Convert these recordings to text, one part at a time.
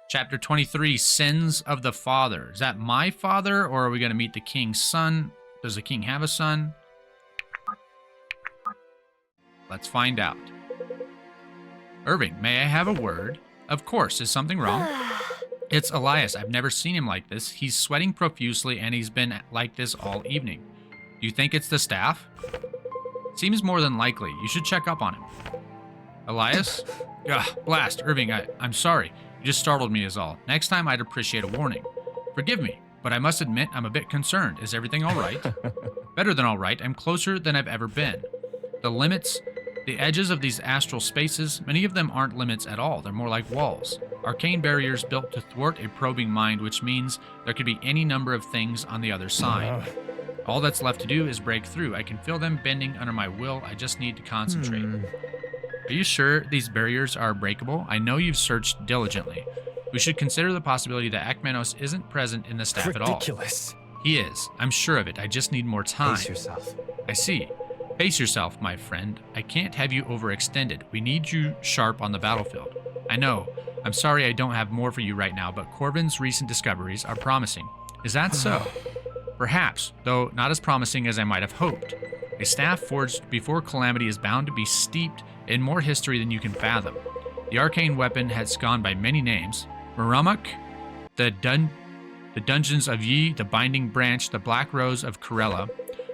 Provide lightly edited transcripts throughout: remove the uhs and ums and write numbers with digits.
Chapter 23, Sins of the Father. Is that my father, or are we going to meet the king's son? Does the king have a son? Let's find out. Irving, may I have a word? Of course. Is something wrong? It's Elias. I've never seen him like this. He's sweating profusely, and he's been like this all evening. Do you think it's the staff? Seems more than likely. You should check up on him. Elias? Ugh, blast. Irving, I'm sorry. You just startled me is all. Next time, I'd appreciate a warning. Forgive me, but I must admit I'm a bit concerned. Is everything all right? Better than all right. I'm closer than I've ever been. The limits, the edges of these astral spaces, many of them aren't limits at all. They're more like walls. Arcane barriers built to thwart a probing mind, which means there could be any number of things on the other side. All that's left to do is break through. I can feel them bending under my will. I just need to concentrate. Are you sure these barriers are breakable? I know you've searched diligently. We should consider the possibility that Akmenos isn't present in the staff at all. Ridiculous. He is. I'm sure of it. I just need more time. Pace yourself. I see. Pace yourself, my friend. I can't have you overextended. We need you sharp on the battlefield. I know. I'm sorry I don't have more for you right now, but Corvin's recent discoveries are promising. Is that so? Perhaps, though not as promising as I might have hoped. A staff forged before calamity is bound to be steeped in more history than you can fathom. The arcane weapon has gone by many names. Muramuk, the Dungeons of Yi, the Binding Branch, the Black Rose of Corella.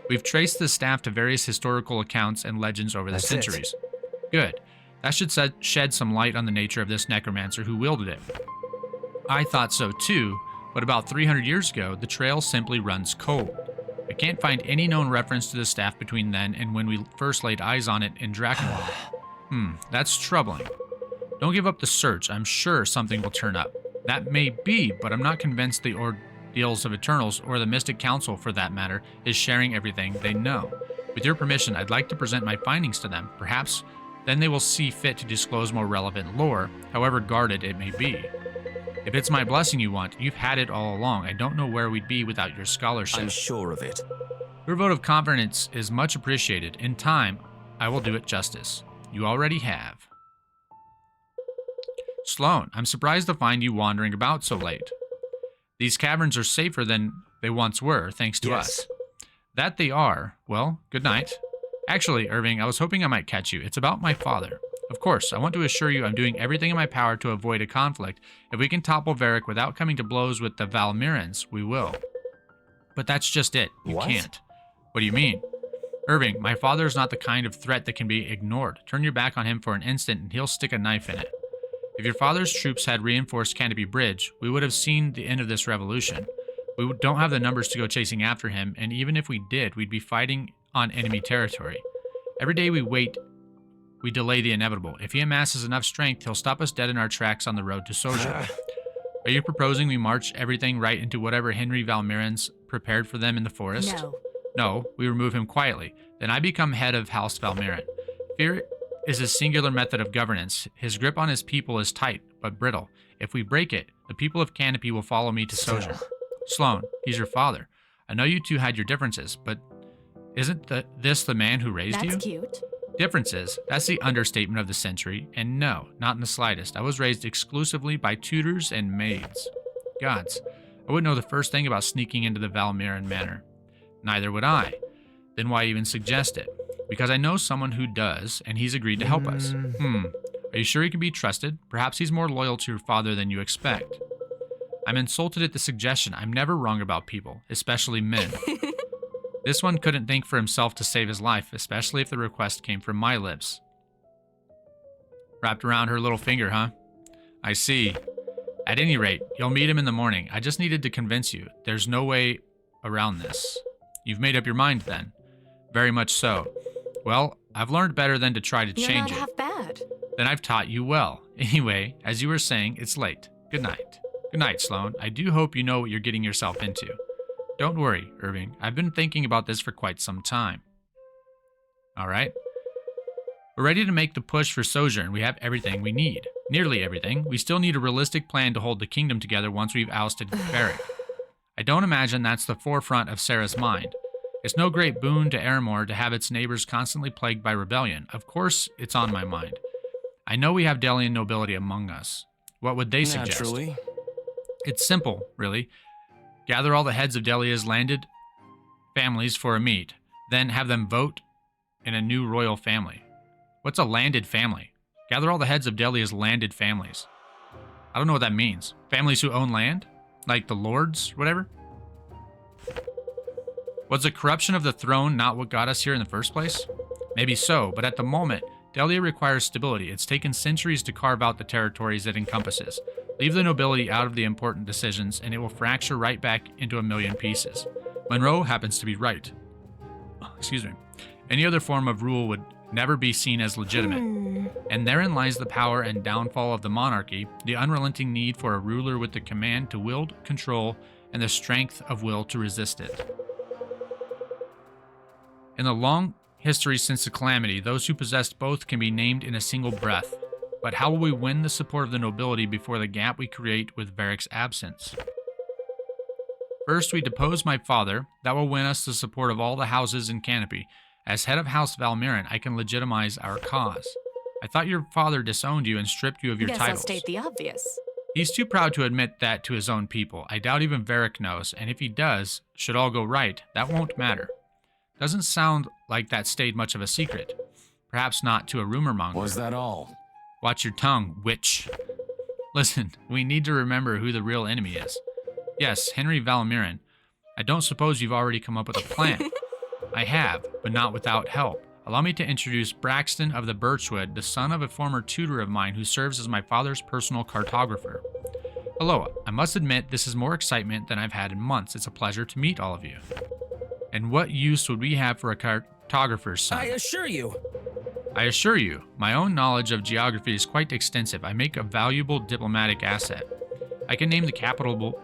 We've traced the staff to various historical accounts and legends over the centuries. Good. That should shed some light on the nature of this necromancer who wielded it. I thought so too, but about 300 years ago, the trail simply runs cold. I can't find any known reference to the staff between then and when we first laid eyes on it in Drakenwald. That's troubling. Don't give up the search. I'm sure something will turn up. That may be, but I'm not convinced the ordeals of Eternals, or the Mystic Council for that matter, is sharing everything they know. With your permission, I'd like to present my findings to them. Perhaps then they will see fit to disclose more relevant lore, however guarded it may be. If it's my blessing you want, you've had it all along. I don't know where we'd be without your scholarship. I'm sure of it. Your vote of confidence is much appreciated. In time, I will do it justice. You already have. Sloane, I'm surprised to find you wandering about so late. These caverns are safer than they once were, thanks to us. That they are. Well, good night. Actually, Irving, I was hoping I might catch you. It's about my father. Of course, I want to assure you I'm doing everything in my power to avoid a conflict. If we can topple Varric without coming to blows with the val'myrens, we will. But that's just it. You can't. What do you mean? Irving, my father is not the kind of threat that can be ignored. Turn your back on him for an instant and he'll stick a knife in it. If your father's troops had reinforced Canopy Bridge, we would have seen the end of this revolution. We don't have the numbers to go chasing after him, and even if we did, we'd be fighting on enemy territory. Every day we wait, we delay the inevitable. If he amasses enough strength, he'll stop us dead in our tracks on the road to Sojourn. Are you proposing we march everything right into whatever Henry val'myren's prepared for them in the forest? No. No, we remove him quietly. Then I become head of House val'myren. Fear is a singular method of governance. His grip on his people is tight, but brittle. If we break it, the people of Canopy will follow me to Sojourn. Sloane, he's your father. I know you two had your differences, but isn't this the man who raised you? That's cute. Differences? That's the understatement of the century, and no, not in the slightest. I was raised exclusively by tutors and maids. Gods, I wouldn't know the first thing about sneaking into the val'myren manor. Neither would I. Then why even suggest it? Because I know someone who does, and he's agreed to help us. Are you sure he can be trusted? Perhaps he's more loyal to your father than you expect. I'm insulted at the suggestion. I'm never wrong about people, especially men. This one couldn't think for himself to save his life, especially if the request came from my lips. Wrapped around her little finger, huh? I see. At any rate, you'll meet him in the morning. I just needed to convince you. There's no way around this. You've made up your mind, then? Very much so. Well, I've learned better than to try to change it. You're not half bad. Then I've taught you well. Anyway, as you were saying, it's late. Good night. Good night, Sloane. I do hope you know what you're getting yourself into. Don't worry, Irving. I've been thinking about this for quite some time. All right. We're ready to make the push for Sojourn. We have everything we need. Nearly everything. We still need a realistic plan to hold the kingdom together once we've ousted Varric. I don't imagine that's the forefront of Sarah's mind. It's no great boon to Aramor to have its neighbors constantly plagued by rebellion. Of course, it's on my mind. I know we have Delian nobility among us. What would they suggest? Naturally. It's simple, really. Gather all the heads of Delia's landed families for a meet, then have them vote in a new royal family. What's a landed family? Gather all the heads of Delia's landed families. I don't know what that means. Families who own land? Like the lords, whatever? Was the corruption of the throne not what got us here in the first place? Maybe so, but at the moment, Delia requires stability. It's taken centuries to carve out the territories it encompasses. Leave the nobility out of the important decisions, and it will fracture right back into a million pieces. Monroe happens to be right. Excuse me. Any other form of rule would never be seen as legitimate. And therein lies the power and downfall of the monarchy, the unrelenting need for a ruler with the command to wield control and the strength of will to resist it. In the long history since the calamity, those who possessed both can be named in a single breath. But how will we win the support of the nobility before the gap we create with Varric's absence? First, we depose my father. That will win us the support of all the houses in Canopy. As head of House val'myren, I can legitimize our cause. I thought your father disowned you and stripped you of your titles. I'll state the obvious. He's too proud to admit that to his own people. I doubt even Varric knows, and if he does, should all go right, that won't matter. Doesn't sound like that stayed much of a secret. Perhaps not to a rumor monger. Was that all? Watch your tongue, witch. Listen, we need to remember who the real enemy is. Yes, Henry val'myren. I don't suppose you've already come up with a plan. I have, but not without help. Allow me to introduce Braxton of the Birchwood, the son of a former tutor of mine who serves as my father's personal cartographer. Hello, I must admit this is more excitement than I've had in months. It's a pleasure to meet all of you. And what use would we have for a cartographer's son? I assure you, my own knowledge of geography is quite extensive. I make a valuable diplomatic asset. I can name the capital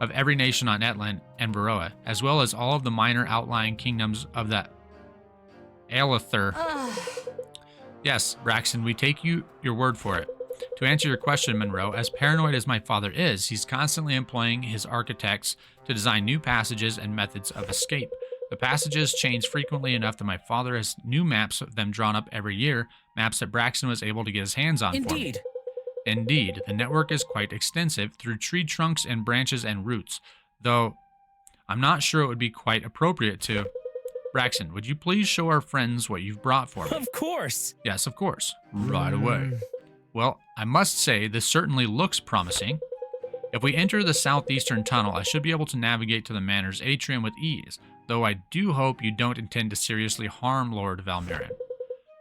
of every nation on Etland and Varroa, as well as all of the minor outlying kingdoms of the Aelether. Yes, Braxton, we take your word for it. To answer your question, Monroe, as paranoid as my father is, he's constantly employing his architects to design new passages and methods of escape. The passages change frequently enough that my father has new maps of them drawn up every year, maps that Braxton was able to get his hands on for me. Indeed, the network is quite extensive through tree trunks and branches and roots, though I'm not sure it would be quite appropriate to... Braxton, would you please show our friends what you've brought for me? Of course. Yes, of course. Right away. Well, I must say, this certainly looks promising. If we enter the southeastern tunnel, I should be able to navigate to the manor's atrium with ease, though I do hope you don't intend to seriously harm Lord val'myren.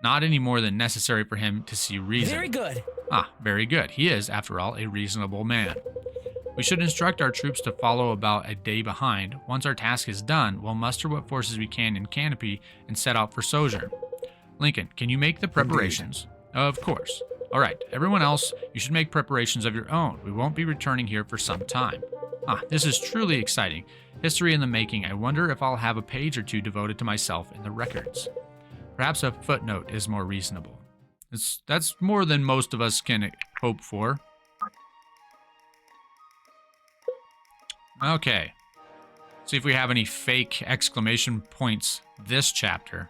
Not any more than necessary for him to see reason. Very good. Ah, very good. He is, after all, a reasonable man. We should instruct our troops to follow about a day behind. Once our task is done, we'll muster what forces we can in Canopy and set out for Sojourn. Lincoln, can you make the preparations? Indeed. Of course. All right, everyone else, you should make preparations of your own. We won't be returning here for some time. Ah, this is truly exciting. History in the making. I wonder if I'll have a page or two devoted to myself in the records. Perhaps a footnote is more reasonable. That's more than most of us can hope for. Okay. See if we have any fake exclamation points this chapter.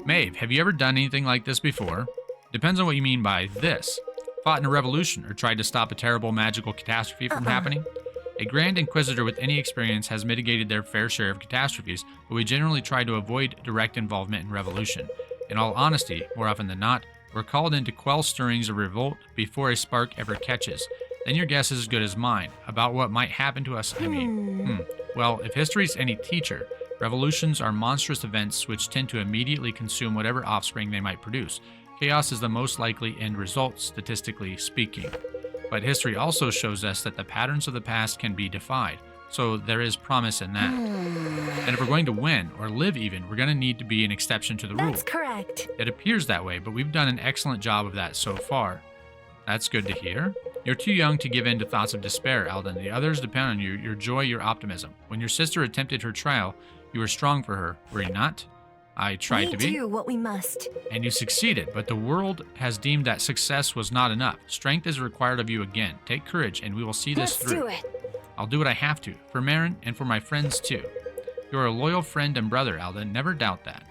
Maeve, have you ever done anything like this before? Depends on what you mean by this. Fought in a revolution or tried to stop a terrible magical catastrophe from happening? A Grand Inquisitor with any experience has mitigated their fair share of catastrophes, but we generally try to avoid direct involvement in revolution. In all honesty, more often than not, we're called in to quell stirrings of revolt before a spark ever catches. Then your guess is as good as mine. About what might happen to us, I mean. Well, if history's any teacher, revolutions are monstrous events which tend to immediately consume whatever offspring they might produce. Chaos is the most likely end result, statistically speaking. But history also shows us that the patterns of the past can be defied, so there is promise in that. And if we're going to win, or live even, we're going to need to be an exception to the rule. That's correct. It appears that way, but we've done an excellent job of that so far. That's good to hear. You're too young to give in to thoughts of despair, Alden. The others depend on you, your joy, your optimism. When your sister attempted her trial, you were strong for her, were you not? I tried to be. We do what we must. And you succeeded, but the world has deemed that success was not enough. Strength is required of you again. Take courage, and we will see this through. Let's do it. I'll do what I have to, for Merrin and for my friends too. You're a loyal friend and brother, Alden. Never doubt that.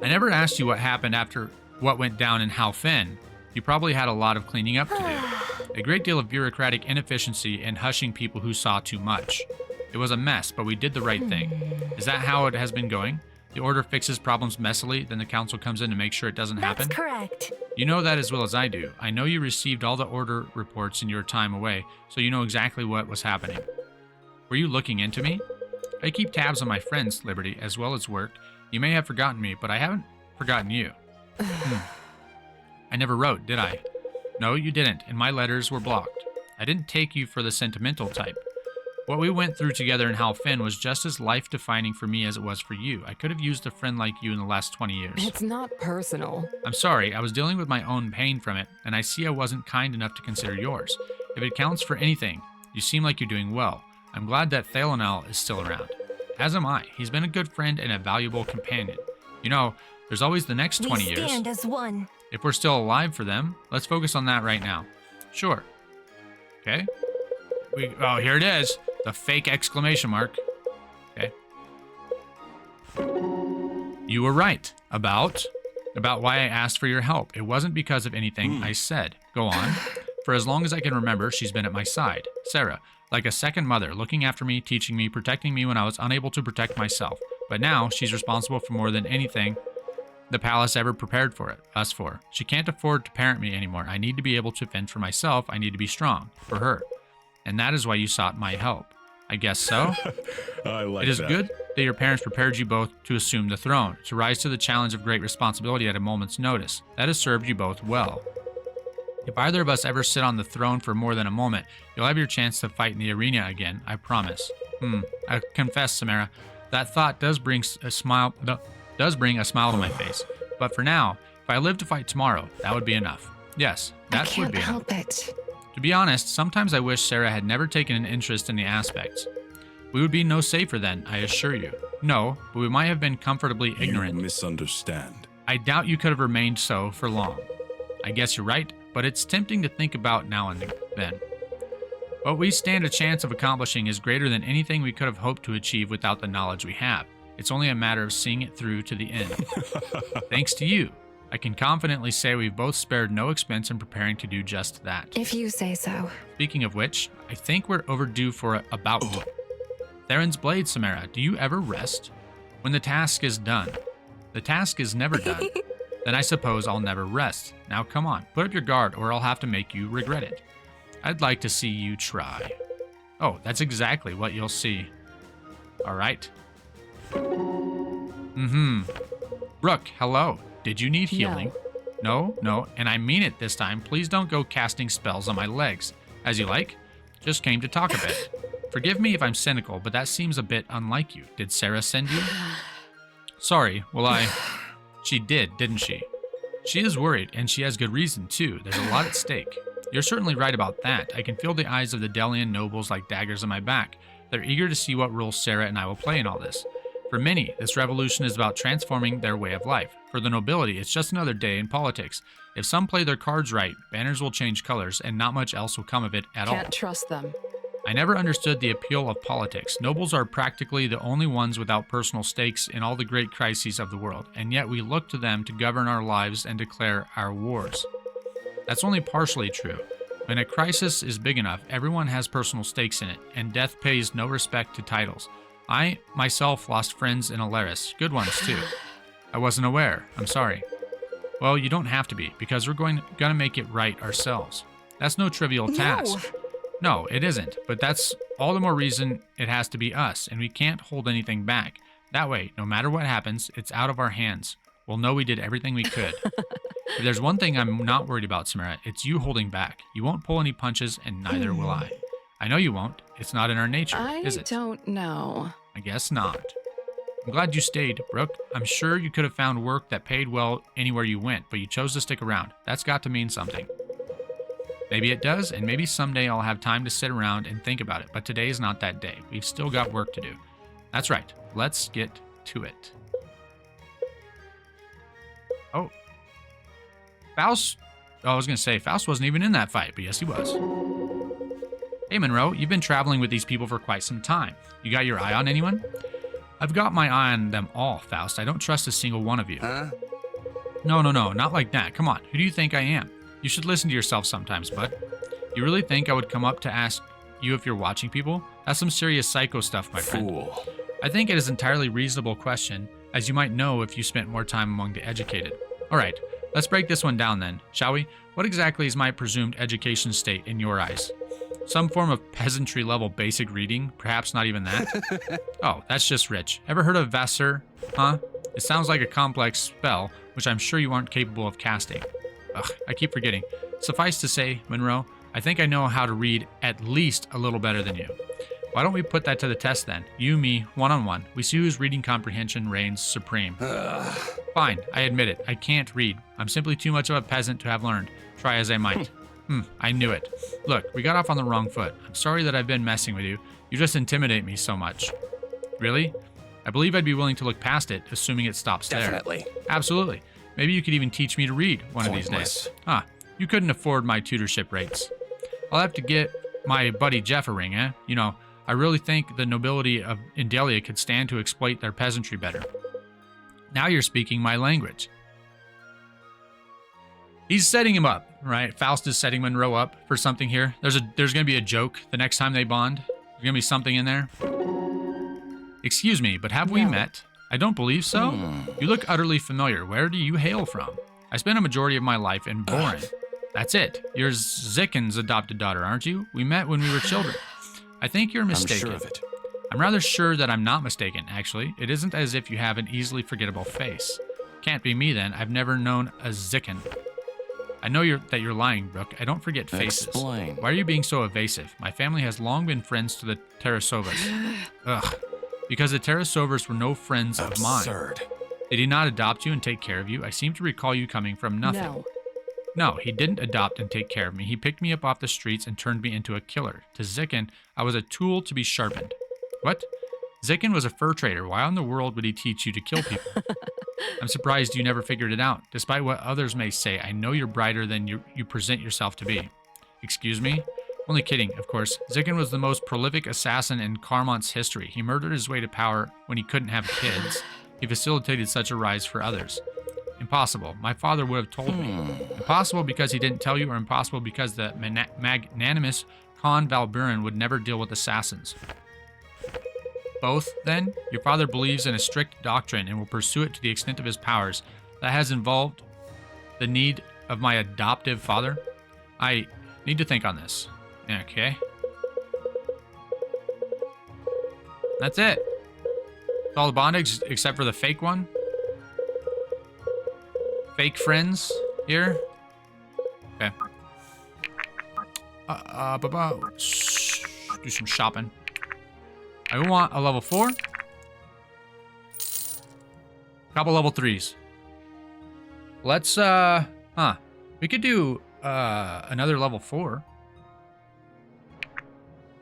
I never asked you what happened after what went down in Halfen. You probably had a lot of cleaning up to do. A great deal of bureaucratic inefficiency and hushing people who saw too much. It was a mess, but we did the right thing. Is that how it has been going? The Order fixes problems messily, then the Council comes in to make sure it doesn't happen? That's correct. You know that as well as I do. I know you received all the Order reports in your time away, so you know exactly what was happening. Were you looking into me? I keep tabs on my friends, Liberty, as well as work. You may have forgotten me, but I haven't forgotten you. I never wrote, did I? No, you didn't, and my letters were blocked. I didn't take you for the sentimental type. What we went through together in Halfen was just as life-defining for me as it was for you. I could have used a friend like you in the last 20 years. It's not personal. I'm sorry, I was dealing with my own pain from it, and I see I wasn't kind enough to consider yours. If it counts for anything, you seem like you're doing well. I'm glad that Terrazael is still around. As am I. He's been a good friend and a valuable companion. You know, there's always the next 20 years. We stand as one. If we're still alive for them, let's focus on that right now. Sure. Okay. Oh, here it is. The fake exclamation mark. Okay. You were right. About why I asked for your help. It wasn't because of anything I said. Go on. For as long as I can remember, she's been at my side. Sarah, like a second mother, looking after me, teaching me, protecting me when I was unable to protect myself. But now, she's responsible for more than anything the palace ever prepared for us for. She can't afford to parent me anymore. I need to be able to fend for myself. I need to be strong for her. And that is why you sought my help. I guess so. I like It is that. good that your parents prepared you both to assume the throne, to rise to the challenge of great responsibility at a moment's notice. That has served you both well. If either of us ever sit on the throne for more than a moment, you'll have your chance to fight in the arena again, I promise. I confess, Samara, that thought does bring a smile to my face. But for now, if I live to fight tomorrow, that would be enough. Yes, that would be enough. I can't help it. To be honest, sometimes I wish Sarah had never taken an interest in the aspects. We would be no safer then, I assure you. No, but we might have been comfortably ignorant. You misunderstand. I doubt you could have remained so for long. I guess you're right, but it's tempting to think about now and then. What we stand a chance of accomplishing is greater than anything we could have hoped to achieve without the knowledge we have. It's only a matter of seeing it through to the end. Thanks to you, I can confidently say we've both spared no expense in preparing to do just that. If you say so. Speaking of which, I think we're overdue for a bout. Theron's blade, Samara, do you ever rest? When the task is done. The task is never done. Then I suppose I'll never rest. Now come on, put up your guard or I'll have to make you regret it. I'd like to see you try. Oh, that's exactly what you'll see. All right. Brooke, hello. Did you need healing? No, and I mean it this time. Please don't go casting spells on my legs. As you like. Just came to talk a bit. Forgive me if I'm cynical, but that seems a bit unlike you. Did Sarah send you? Sorry, She did, didn't she? She is worried, and she has good reason, too. There's a lot at stake. You're certainly right about that. I can feel the eyes of the Delian nobles like daggers on my back. They're eager to see what role Sarah and I will play in all this. For many, this revolution is about transforming their way of life. For the nobility, it's just another day in politics. If some play their cards right, banners will change colors, and not much else will come of it at all. Can't trust them. I never understood the appeal of politics. Nobles are practically the only ones without personal stakes in all the great crises of the world, and yet we look to them to govern our lives and declare our wars. That's only partially true. When a crisis is big enough, everyone has personal stakes in it, and death pays no respect to titles. I, myself, lost friends in Alaris. Good ones, too. I wasn't aware. I'm sorry. Well, you don't have to be, because we're gonna make it right ourselves. That's no trivial task. No, it isn't, but that's all the more reason it has to be us, and we can't hold anything back. That way, no matter what happens, it's out of our hands. We'll know we did everything we could. If there's one thing I'm not worried about, Samara, it's you holding back. You won't pull any punches, and neither will I. I know you won't. It's not in our nature, is it? I don't know. I guess not. I'm glad you stayed, Brooke. I'm sure you could have found work that paid well anywhere you went, but you chose to stick around. That's got to mean something. Maybe it does, and maybe someday I'll have time to sit around and think about it, but today is not that day. We've still got work to do. That's right. Let's get to it. Oh. Faust. Oh, I was going to say, Faust wasn't even in that fight, but yes, he was. Hey, Monroe, you've been traveling with these people for quite some time. You got your eye on anyone? I've got my eye on them all, Faust. I don't trust a single one of you. Huh? No, not like that. Come on, who do you think I am? You should listen to yourself sometimes, bud. You really think I would come up to ask you if you're watching people? That's some serious psycho stuff, my friend. Fool. I think it is an entirely reasonable question, as you might know if you spent more time among the educated. All right, let's break this one down then, shall we? What exactly is my presumed education state in your eyes? Some form of peasantry level basic reading? Perhaps not even that? Oh, that's just rich. Ever heard of Vassar? Huh? It sounds like a complex spell, which I'm sure you aren't capable of casting. Ugh, I keep forgetting. Suffice to say, Monroe, I think I know how to read at least a little better than you. Why don't we put that to the test then? You, me, one-on-one. We see whose reading comprehension reigns supreme. Fine, I admit it. I can't read. I'm simply too much of a peasant to have learned, try as I might. I knew it. Look, we got off on the wrong foot. I'm sorry that I've been messing with you. You just intimidate me so much. Really? I believe I'd be willing to look past it, assuming it stops there. Definitely. Absolutely. Maybe you could even teach me to read one of these days. You couldn't afford my tutorship rates. I'll have to get my buddy Jeff a ring, eh? You know, I really think the nobility of Indelia could stand to exploit their peasantry better. Now you're speaking my language. He's setting him up, right? Faust is setting Monroe up for something here. There's going to be a joke the next time they bond. There's going to be something in there. Excuse me, but have we met? I don't believe so. You look utterly familiar. Where do you hail from? I spent a majority of my life in Boren. That's it. You're Zicken's adopted daughter, aren't you? We met when we were children. I think you're mistaken. I'm sure of it. I'm rather sure that I'm not mistaken, actually. It isn't as if you have an easily forgettable face. Can't be me, then. I've never known a Zicken. I know that you're lying, Brooke. I don't forget faces. Explain. Why are you being so evasive? My family has long been friends to the Terrazaels. Ugh. Because the Terrazaels were no friends of mine. Absurd. Did he not adopt you and take care of you? I seem to recall you coming from nothing. No, he didn't adopt and take care of me. He picked me up off the streets and turned me into a killer. To Zicken, I was a tool to be sharpened. What? Zicken was a fur trader. Why in the world would he teach you to kill people? I'm surprised you never figured it out. Despite what others may say, I know you're brighter than you present yourself to be. Excuse me? Only kidding, of course. Zicken was the most prolific assassin in Carmont's history. He murdered his way to power when he couldn't have kids. He facilitated such a rise for others. Impossible. My father would have told me. Impossible because he didn't tell you, or impossible because the magnanimous Khan val'myren would never deal with assassins. Both, then? Your father believes in a strict doctrine and will pursue it to the extent of his powers. That has involved the need of my adoptive father? I need to think on this. Okay. That's it. It's all the bondage except for the fake one. Fake friends here. Okay. Do some shopping. I want a level 4. Couple level 3s. Let's, we could do, another level 4.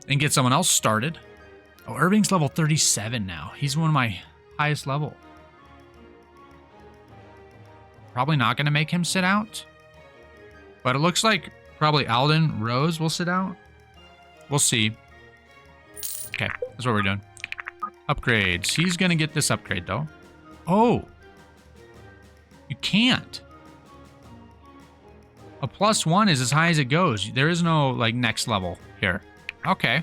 And get someone else started. Oh, Irving's level 37 now. He's one of my highest level. Probably not going to make him sit out. But it looks like probably Alden Rose will sit out. We'll see. Okay, that's what we're doing. Upgrades. He's going to get this upgrade, though. Oh. You can't. A +1 is as high as it goes. There is no, like, next level here. Okay.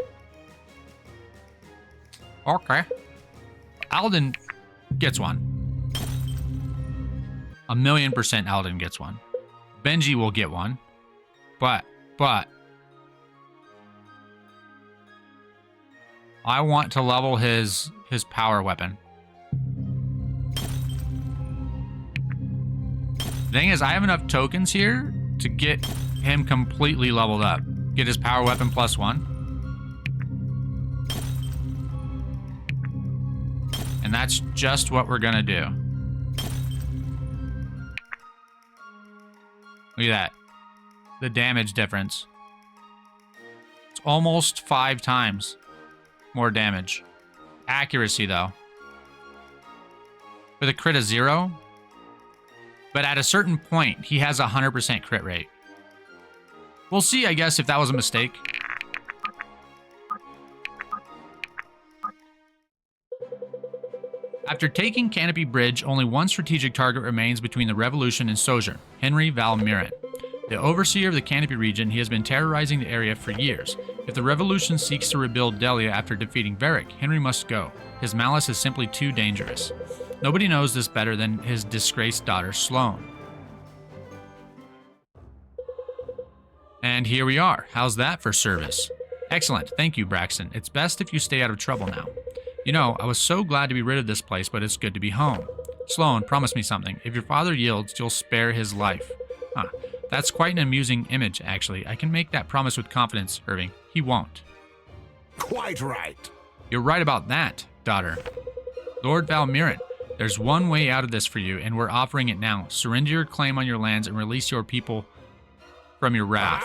Okay. Alden gets one. 1,000,000% Alden gets one. Benji will get one. But I want to level his power weapon. The thing is, I have enough tokens here to get him completely leveled up. Get his power weapon +1. And that's just what we're gonna do. Look at that. The damage difference. It's almost 5 times more damage. Accuracy, though. With a crit of 0. But at a certain point, he has a 100% crit rate. We'll see, I guess, if that was a mistake. After taking Canopy Bridge, only one strategic target remains between the Revolution and Sojourn, Henry val'myren. The overseer of the Canopy region, he has been terrorizing the area for years. If the Revolution seeks to rebuild Delia after defeating Varric, Henry must go. His malice is simply too dangerous. Nobody knows this better than his disgraced daughter, Sloane. And here we are. How's that for service? Excellent. Thank you, Braxton. It's best if you stay out of trouble now. You know, I was so glad to be rid of this place, but it's good to be home. Sloane, promise me something. If your father yields, you'll spare his life. Huh. That's quite an amusing image, actually. I can make that promise with confidence, Irving. He won't. Quite right. You're right about that, daughter. Lord val'myren, there's one way out of this for you, and we're offering it now. Surrender your claim on your lands and release your people from your wrath.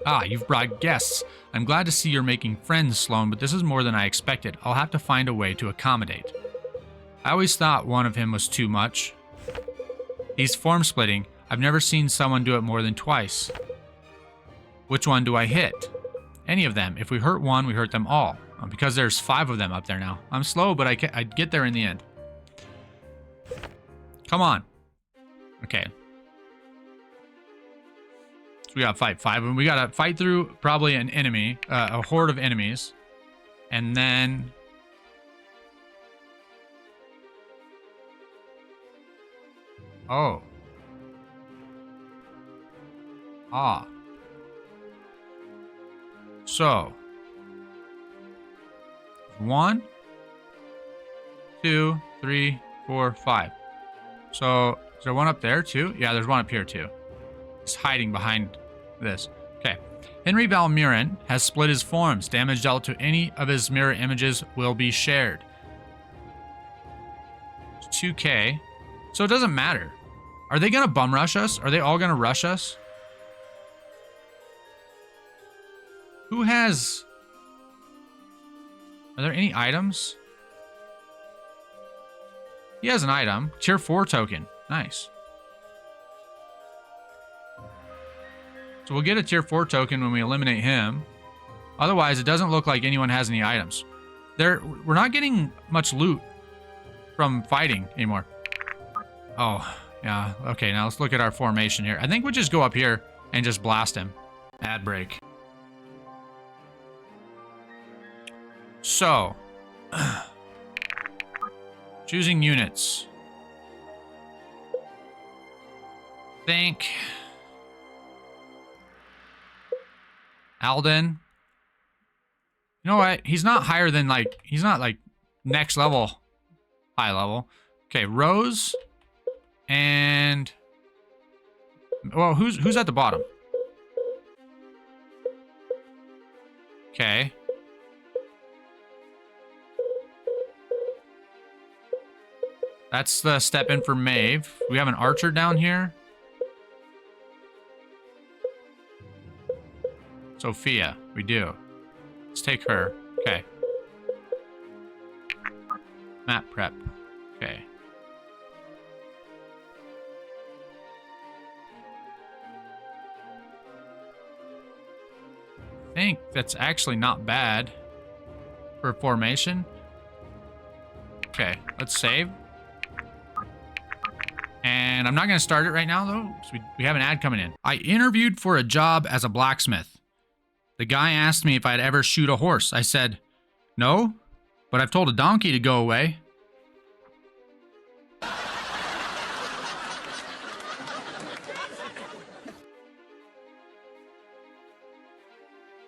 Ah, you've brought guests. I'm glad to see you're making friends, Sloane, but this is more than I expected. I'll have to find a way to accommodate. I always thought one of him was too much. He's form splitting. I've never seen someone do it more than twice. Which one do I hit? Any of them. If we hurt one, we hurt them all. Because there's 5 of them up there now. I'm slow, but I'd get there in the end. Come on. Okay. So we gotta fight 5 of them. We gotta fight through probably an enemy, a horde of enemies. And then... Oh. Ah. So. 1, 2, 3, 4, 5. So, is there one up there too? Yeah, there's one up here too. He's hiding behind this. Okay. Henry val'myren has split his forms. Damage dealt to any of his mirror images will be shared. It's 2K. So it doesn't matter. Are they gonna bum rush us? Are they all gonna rush us? Who has... Are there any items? He has an item. Tier 4 token. Nice. So we'll get a tier 4 token when we eliminate him. Otherwise, it doesn't look like anyone has any items. We're not getting much loot from fighting anymore. Oh, yeah. Okay, now let's look at our formation here. I think we'll just go up here and just blast him. Ad break. So, choosing units. Think Alden. You know what? He's not higher than he's not like next level, high level. Okay, Rose and well, who's at the bottom? Okay. That's the step in for Maeve. We have an archer down here. Sophia, we do. Let's take her. Okay. Map prep. Okay. I think that's actually not bad for formation. Okay, let's save. And I'm not going to start it right now, though, because we have an ad coming in. I interviewed for a job as a blacksmith. The guy asked me if I'd ever shoot a horse. I said, no, but I've told a donkey to go away.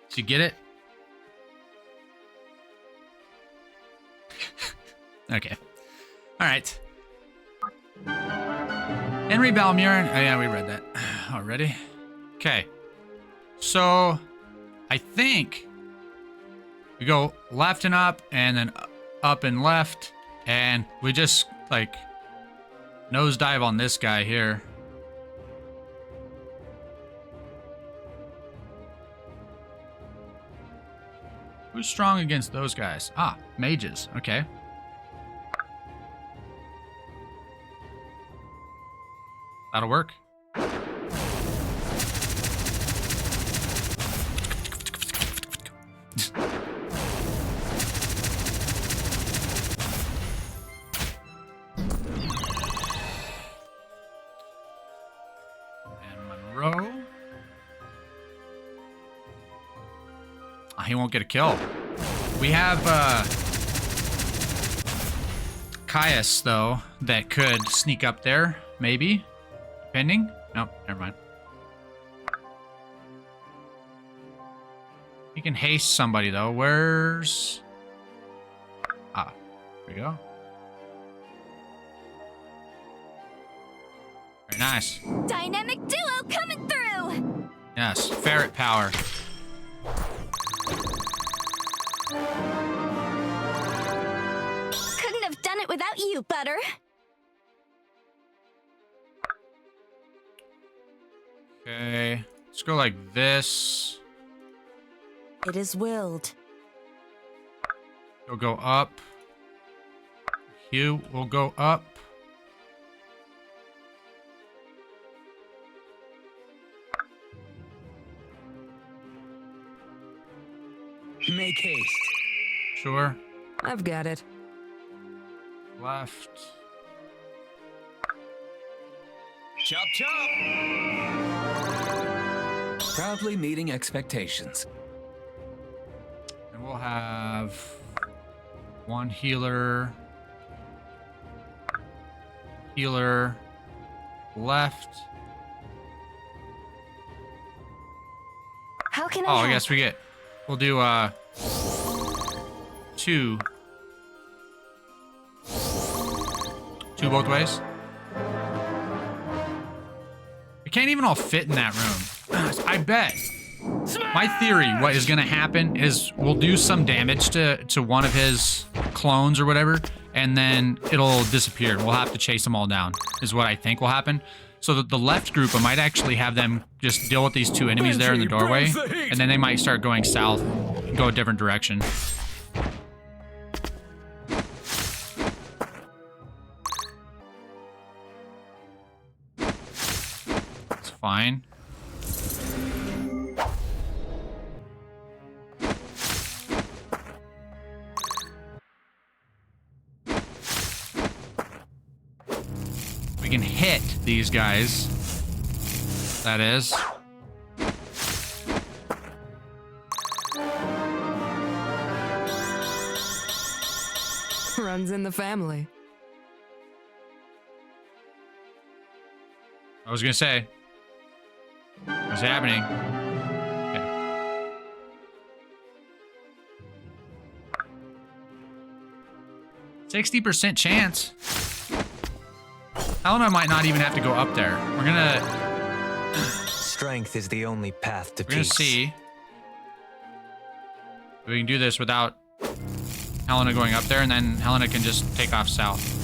Did you get it? Okay. All right. Henry val'myren. Oh, yeah, we read that already. Okay. So, I think we go left and up, and then up and left, and we just, like, nosedive on this guy here. Who's strong against those guys? Ah, mages. Okay. That'll work. he won't get a kill. We have Caius, though, that could sneak up there, maybe. Depending. Nope, never mind. He can haste somebody, though. Where's... Ah, here we go. Very nice. Dynamic duo coming through! Yes, ferret power. Couldn't have done it without you, Butter. Okay, let's go like this. It is willed. You'll go up. Hugh will go up. Make haste. Sure. I've got it. Left. Chop chop. Proudly meeting expectations. And we'll have one healer. Healer left. How can I Oh, help? I guess we'll do two both ways. We can't even all fit in that room. I bet. My theory, what is gonna happen is we'll do some damage to one of his clones or whatever, and then it'll disappear. We'll have to chase them all down, is what I think will happen. So the left group, I might actually have them just deal with these two enemies there in the doorway, and then they might start going south, go a different direction. It's fine. We can hit these guys. That is. Runs in the family. I was gonna say. What's happening? Okay. 60% chance. Helena might not even have to go up there. We're gonna... Strength is the only path to We're gonna peace. see. We can do this without Helena going up there, and then Helena can just take off south.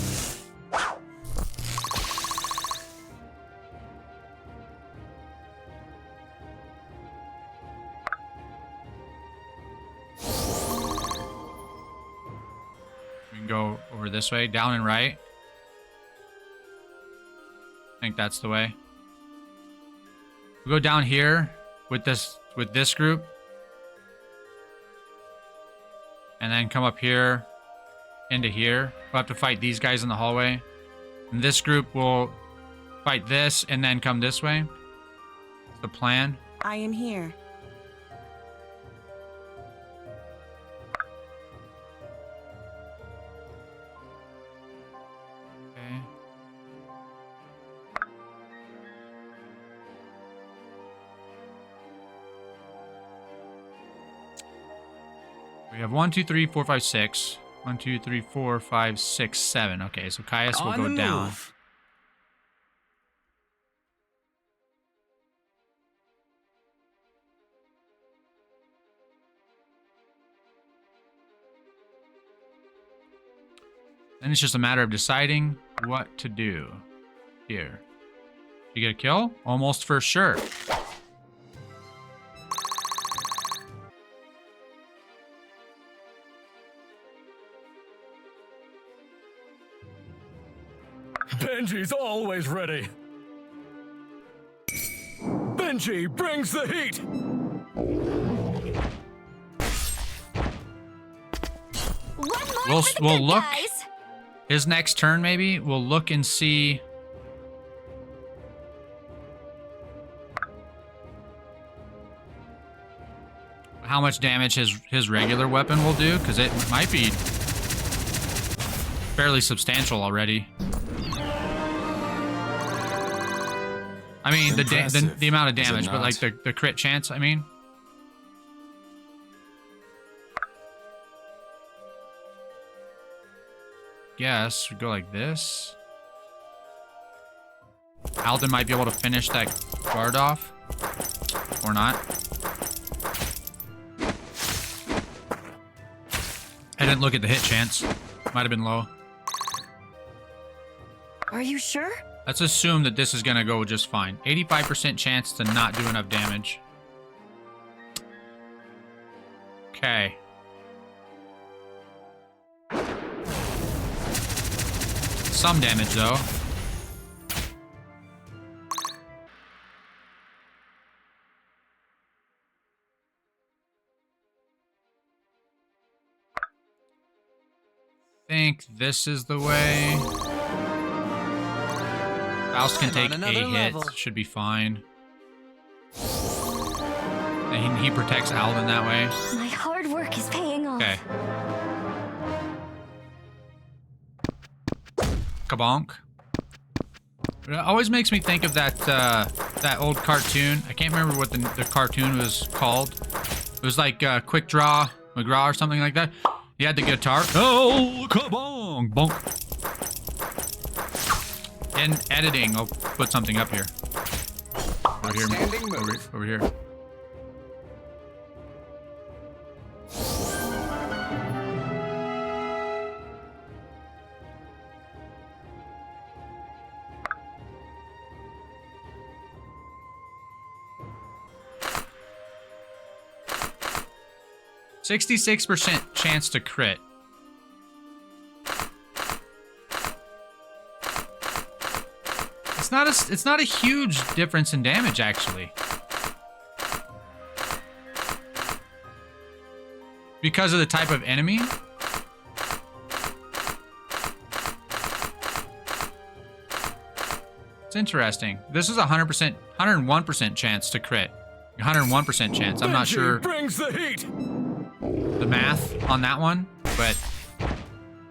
We can go over this way, down and right. I think that's the way. We'll go down here with this group. And then come up here into here. We'll have to fight these guys in the hallway. And this group will fight this and then come this way. That's the plan. I am here. Okay. We have 1, 2, 3, 4, 5, 6. 1, 2, 3, 4, 5, 6, 7. Okay, so Caius will On go the down. move. Then it's just a matter of deciding what to do here. You get a kill? Almost for sure. Benji's always ready. Benji brings the heat. One more We'll- for the we'll good look. guys. His next turn, maybe, we'll look and see. how much damage his regular weapon will do, because it might be fairly substantial already. I mean, the amount of damage, but like the crit chance, I mean. Guess we go like this. Alden might be able to finish that guard off. Or not. I didn't look at the hit chance. Might have been low. Are you sure? Let's assume that this is going to go just fine. 85% chance to not do enough damage. Okay. Some damage, though. I think this is the way. Faust can take a hit. Should be fine. And he protects Alden that way. My hard work is paying off. Okay. Kabonk. It always makes me think of that that old cartoon. I can't remember what the cartoon was called. It was like Quick Draw McGraw or something like that. He had the guitar. Oh, kabonk, bonk. In editing, I'll put something up here. Over here. Over here. 66% chance to crit. It's not a huge difference in damage, actually. Because of the type of enemy. It's interesting. This is 100%, 101% chance to crit. 101% chance. I'm not sure brings the heat. the math on that one, but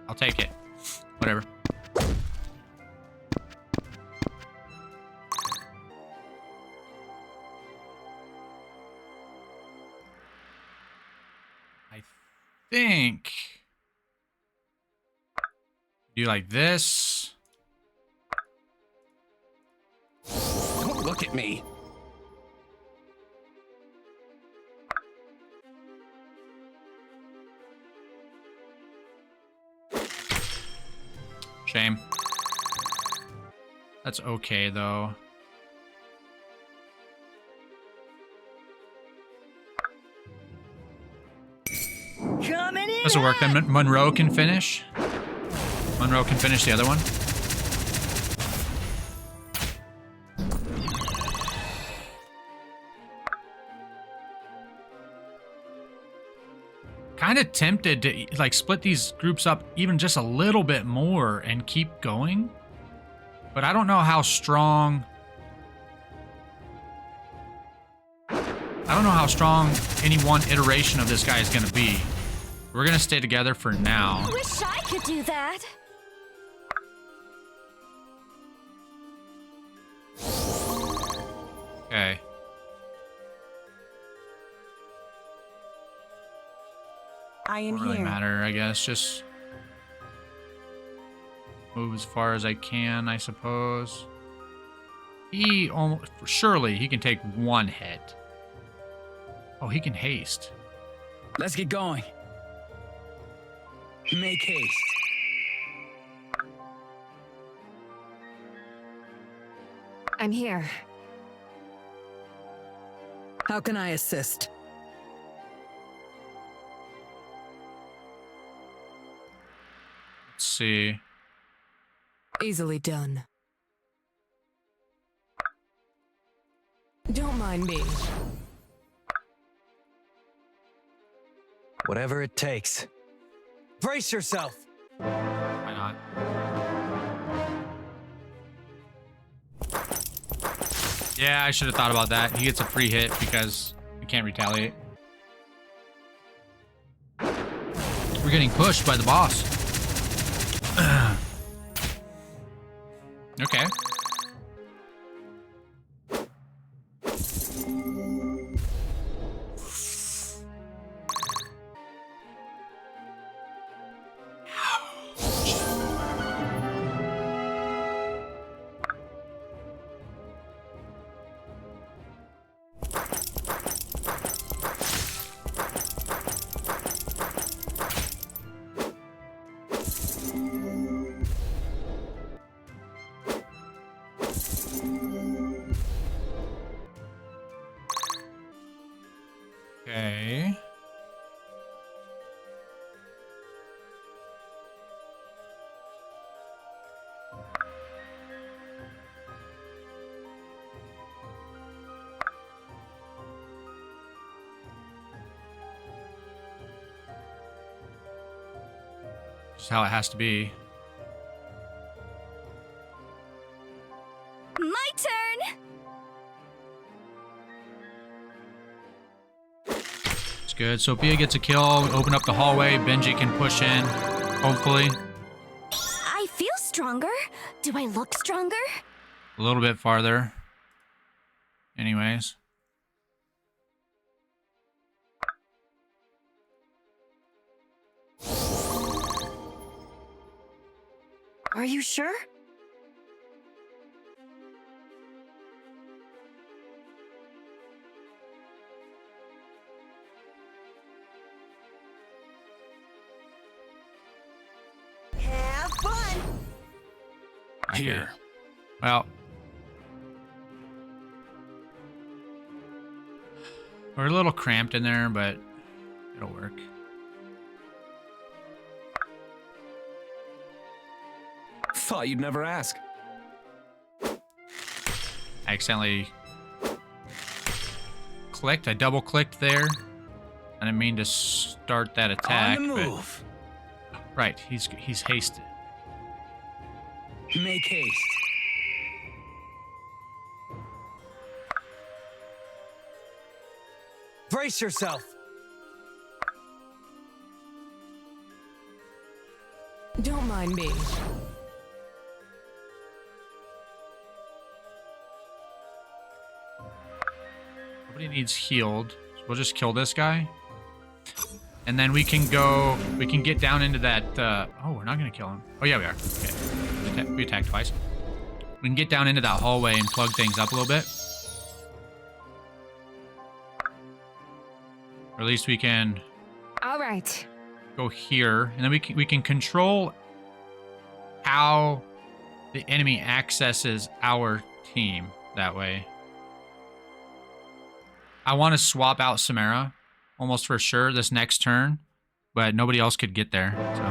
I'll take it. Whatever. I think do like this. Don't look at me. Shame. That's okay, though. This'll work. Then Monroe can finish. Monroe can finish the other one. Kind of tempted to like split these groups up even just a little bit more and keep going, but I don't know how strong. I don't know how strong any one iteration of this guy is going to be. We're going to stay together for now. Wish I could do that. Okay. I am Doesn't really here. matter, I guess. Just move as far as I can, I suppose. He almost surely he can take one hit. Oh, he can haste. Let's get going. Make haste. I'm here. How can I assist? Let's see. Easily done. Don't mind me. Whatever it takes. Brace yourself! Why not? Yeah, I should have thought about that. He gets a free hit because he can't retaliate. getting pushed by the boss. Okay. Okay. Just how it has to be. My turn! It's good. Sophia gets a kill. Open up the hallway. Benji can push in. Hopefully. I feel stronger. Do I look stronger? A little bit farther. Anyways. Are you sure? Have fun! Here. Well. We're a little cramped in there, but it'll work. Thought you'd never ask. I accidentally clicked. I double clicked there. I didn't mean to start that attack. On the but- move. right, he's hasted. Make haste. Brace yourself. Don't mind me. Nobody needs healed. So we'll just kill this guy. And then we can get down into that, oh, we're not gonna kill him. Oh yeah, we are. Okay, we attacked twice. We can get down into that hallway and plug things up a little bit. Or at least we can All right. go here, and then we can control how the enemy accesses our team that way. I want to swap out Samara almost for sure this next turn, but nobody else could get there. So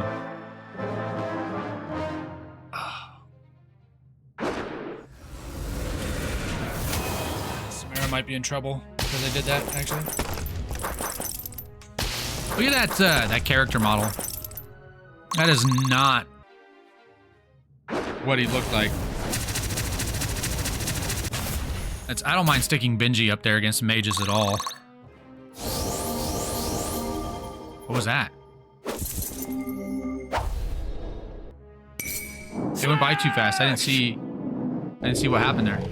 Samara might be in trouble because I did that actually. Look at that that character model. That is not what he looked like. I don't mind sticking Benji up there against mages at all. What was that? It went by too fast. I didn't see what happened there.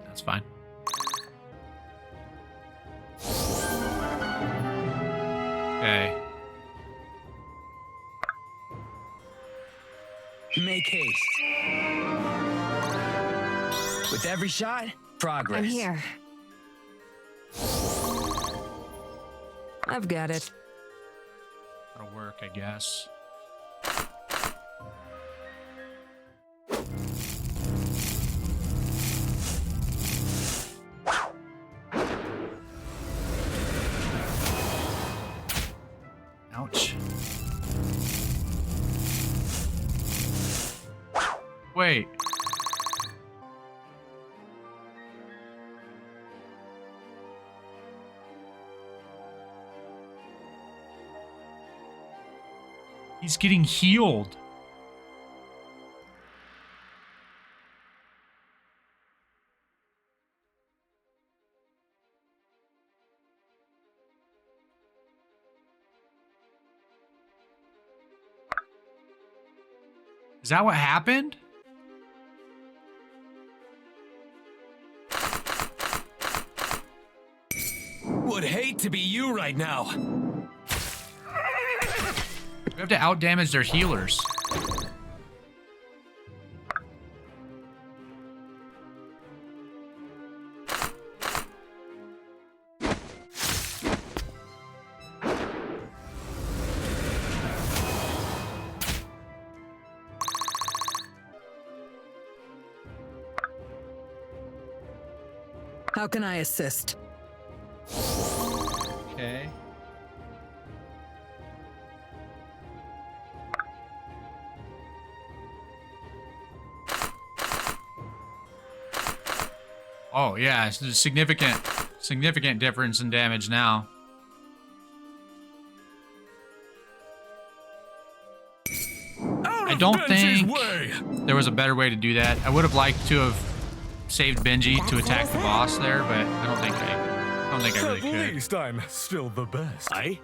That's fine. Okay. Make haste. With every shot, progress. I'm here. I've got it. That'll work, I guess. Ouch. Wait. He's getting healed. Is that what happened? Would hate to be you right now. We have to outdamage their healers. How can I assist? Okay. Oh yeah, it's a significant difference in damage now. I don't think there was a better way to do that. I would have liked to have saved Benji to attack the boss there, but I don't think I really At could. least I'm still the best. Aye?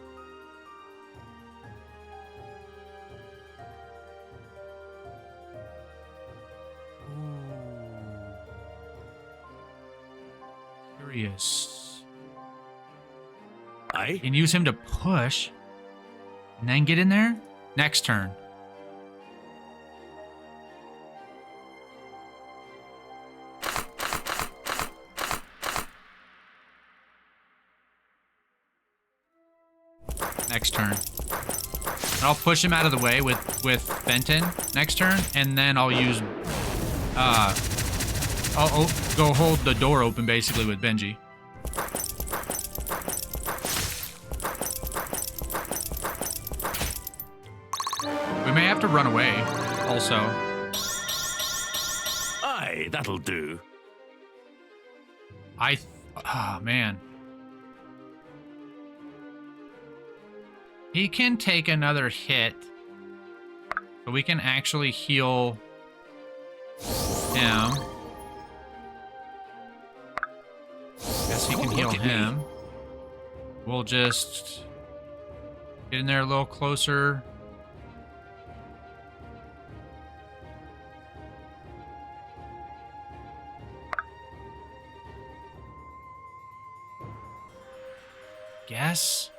Curious. Aye? And use him to push, and then get in there. Next turn. Next turn. And I'll push him out of the way with Benton next turn, and then I'll use I'll go hold the door open basically with Benji. We may have to run away also. Aye, that'll do. Oh man. He can take another hit, so we can actually heal him. Guess he can heal him. We'll just get in there a little closer. Guess.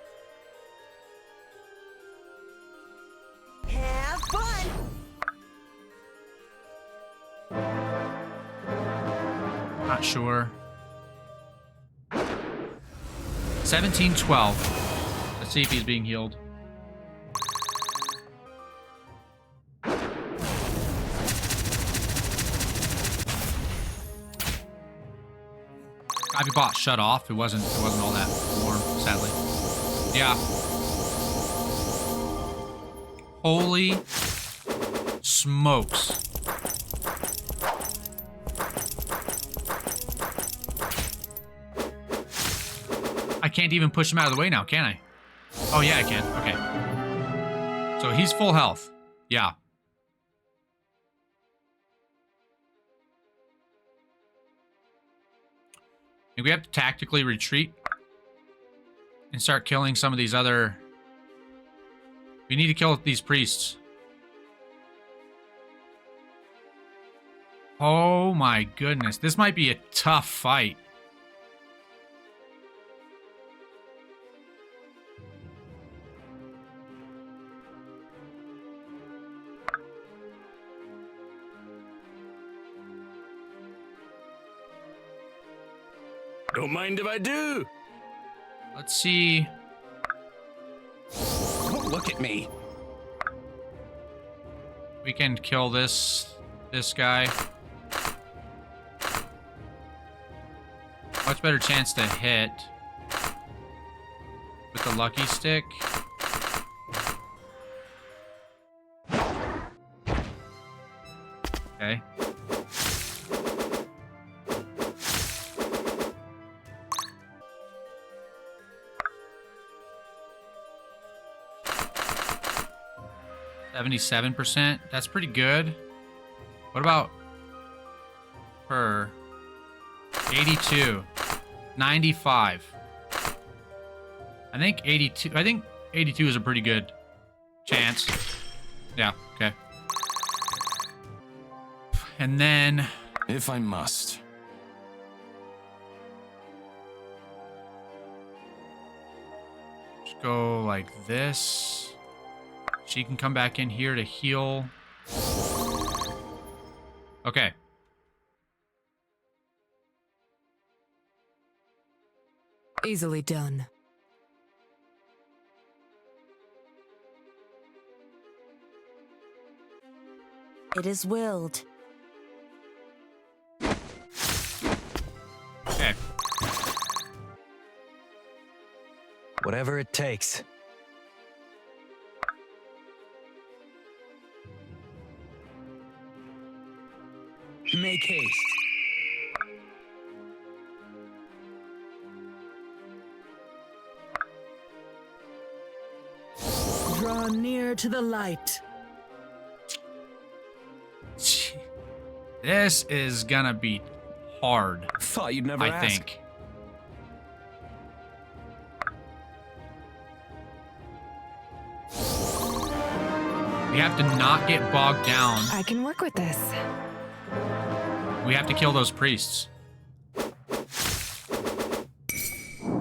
Have fun! Not sure. 1712. Let's see if he's being healed. Copy bot shut off. It wasn't all that warm, sadly. Yeah. Holy smokes. I can't even push him out of the way now, can I? Oh, yeah, I can. Okay. So he's full health. Yeah. And we have to tactically retreat and start killing some of these other... We need to kill these priests. Oh my goodness. This might be a tough fight. Don't mind if I do. Let's see. Don't look at me. We can kill this guy. Much better chance to hit with the lucky stick. Okay. %. That's pretty good. What about her? 82. 95. I think 82 is a pretty good chance. Yeah, okay. and then If I must. just go like this. She can come back in here to heal. Okay. Easily done. It is willed. Okay. Whatever it takes. Make haste. Draw near to the light. This is gonna be hard, Thought you'd never I ask. think. We have to not get bogged down. I can work with this. We have to kill those priests.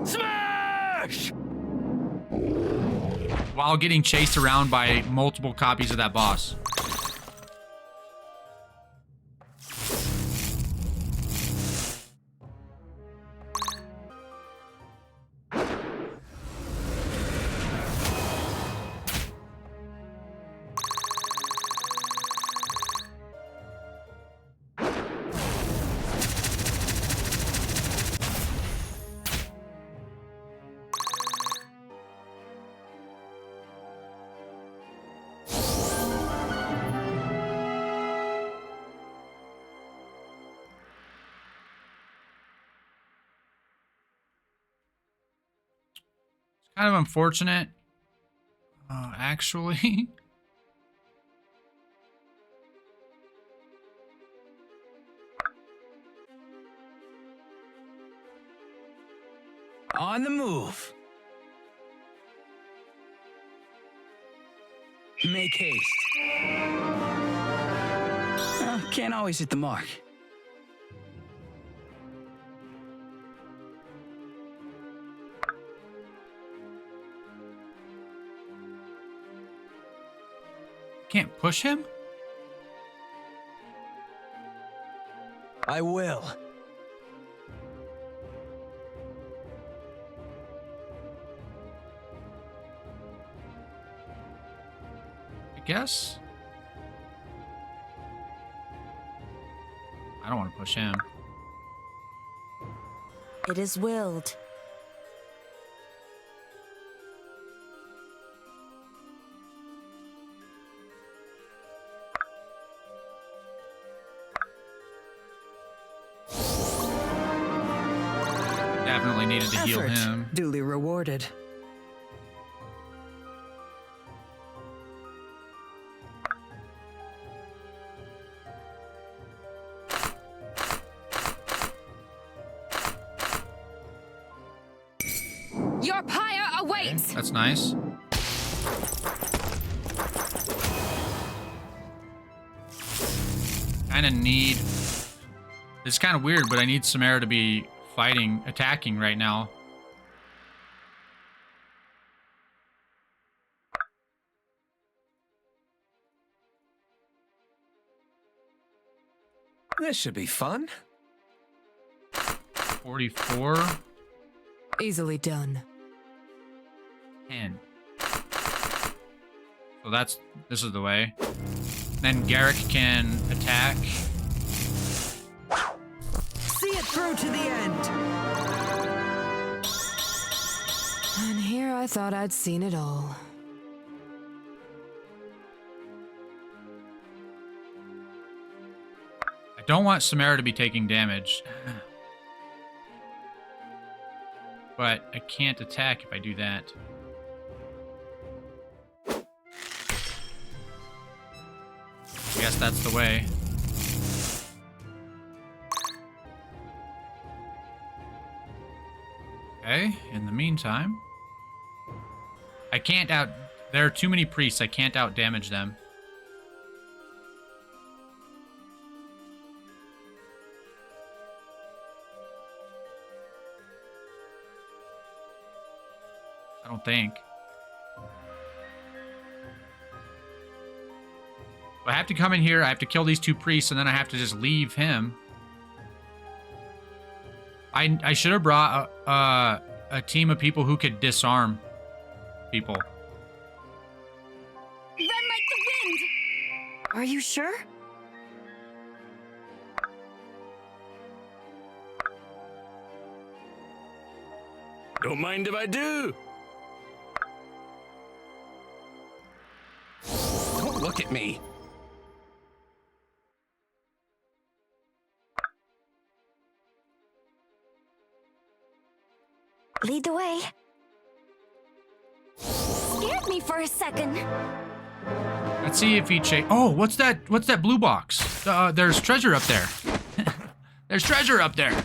Smash! While getting chased around by multiple copies of that boss. Kind of unfortunate, actually. On the move. Make haste. Can't always hit the mark. Can't push him? I will. I guess. I don't want to push him. It is willed. Definitely needed to heal Effort him. duly rewarded. Your pyre awaits! That's nice. Kind of need... It's kind of weird, but I need Samara to be fighting, attacking right now. This should be fun. 44, Easily done. 10. So this is the way. Then Garrick can attack. See it through to the end. And here I thought I'd seen it all. I don't want Samara to be taking damage. But I can't attack if I do that. I guess that's the way. Okay, in the meantime, I can't out... There are too many priests. I can't out damage them. I don't think. I have to come in here, I have to kill these 2 priests, and then I have to just leave him. I should have brought a team of people who could disarm people. Run like the wind! Are you sure? Don't mind if I do. Don't look at me. Lead the way. Scared me for a second. Let's see if he oh, what's that blue box? There's treasure up there. There's treasure up there.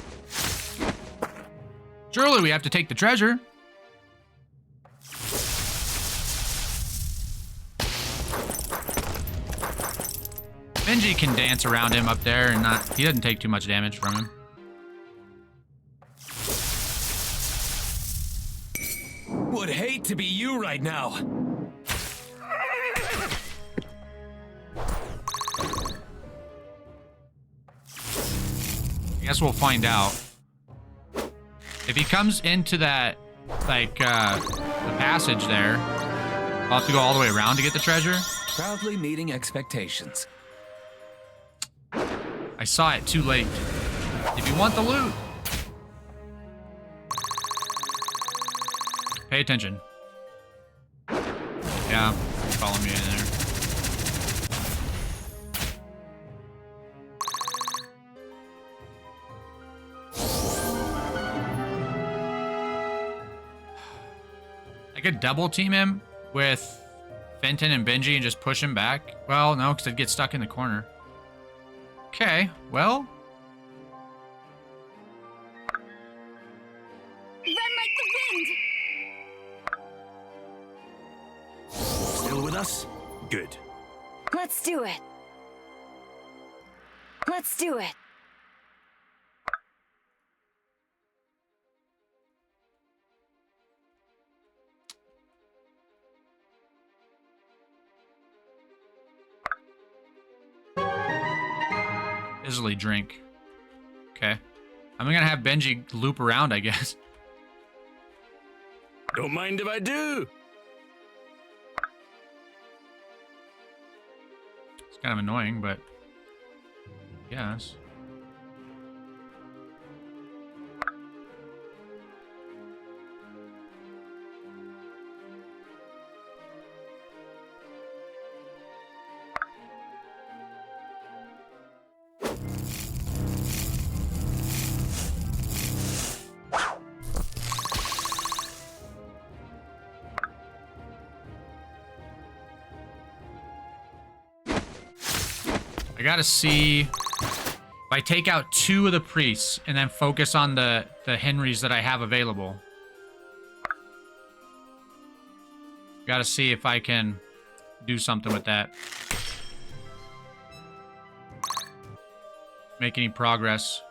Surely we have to take the treasure. Benji can dance around him up there and he doesn't take too much damage from him. Would hate to be you right now. I guess we'll find out. If he comes into that, like, the passage there, I'll have to go all the way around to get the treasure. Proudly meeting expectations. I saw it too late. If you want the loot, pay attention. Yeah, follow me in there. I could double team him with Fenton and Benji and just push him back. Well, no, because I'd get stuck in the corner. Okay, well. Run like the wind! Still with us? Good. Let's do it. Let's do it. Easily drink. Okay. I'm gonna have Benji loop around, I guess. Don't mind if I do. It's kind of annoying, but yes. I gotta see if I take out 2 of the priests and then focus on the Henrys that I have available. Gotta see if I can do something with that. Make any progress.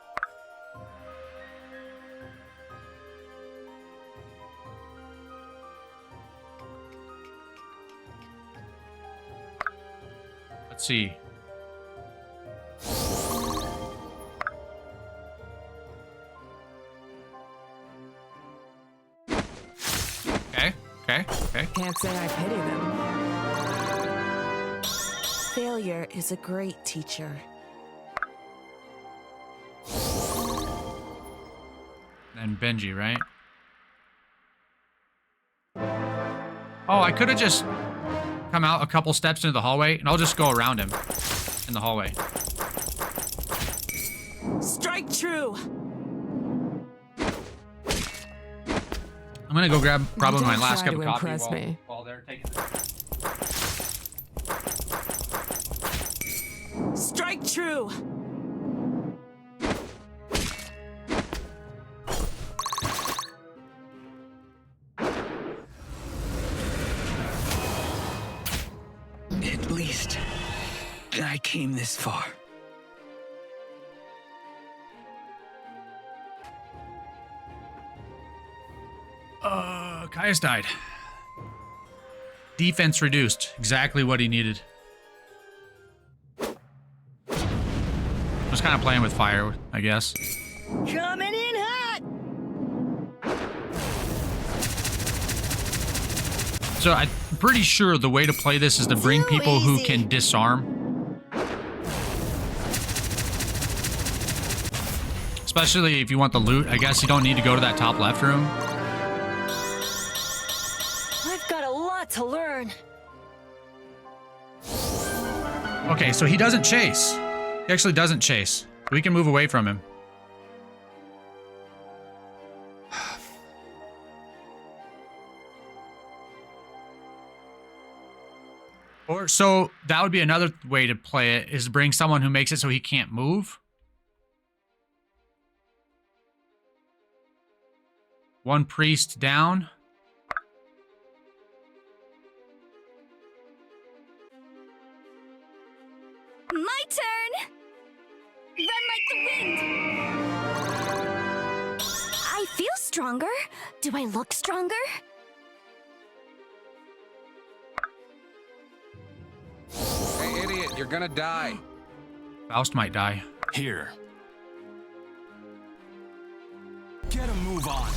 Let's see. Okay. Can't say I pity them. Failure is a great teacher. And Benji, right? Oh, I could have just come out a couple steps into the hallway, and I'll just go around him in the hallway. Strike true! I'm gonna go grab probably my Don't last try cup of to coffee impress me. while they're taking it. Strike true! At least I came this far. Caius died. Defense reduced. Exactly what he needed. Just kind of playing with fire, I guess. Coming in hot! So I'm pretty sure the way to play this is to bring Too people who easy. can disarm. Especially if you want the loot. I guess you don't need to go to that top left room. I've got a lot to learn. Okay, so he doesn't chase. He actually doesn't chase. We can move away from him. Or so that would be another way to play it, is bring someone who makes it so he can't move. One priest down. My turn! Run like the wind! I feel stronger. Do I look stronger? Hey, idiot, you're gonna die. Faust might die. Here. Get a move on.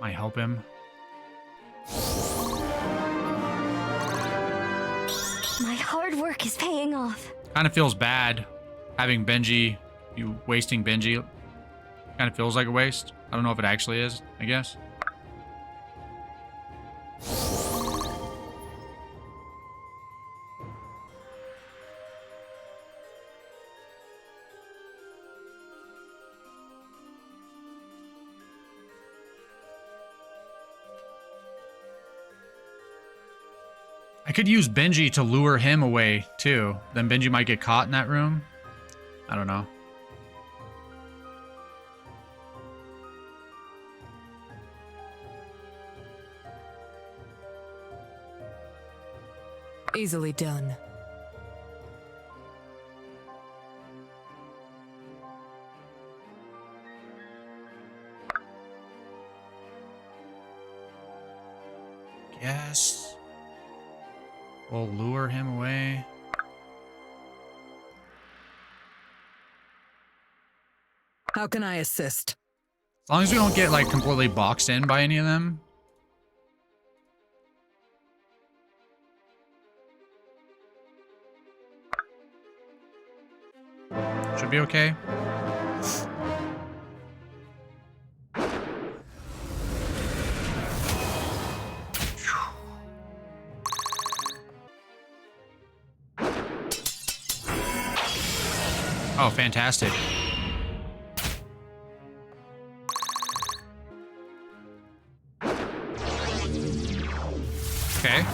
Might help him. My hard work is paying off. Kind of feels bad having Benji, you wasting Benji. Kind of feels like a waste. I don't know if it actually is, I guess. I could use Benji to lure him away, too. Then Benji might get caught in that room. I don't know. Easily done. Yes. We'll lure him away. How can I assist? As long as we don't get, like, completely boxed in by any of them. Should be okay. Oh, fantastic. Okay.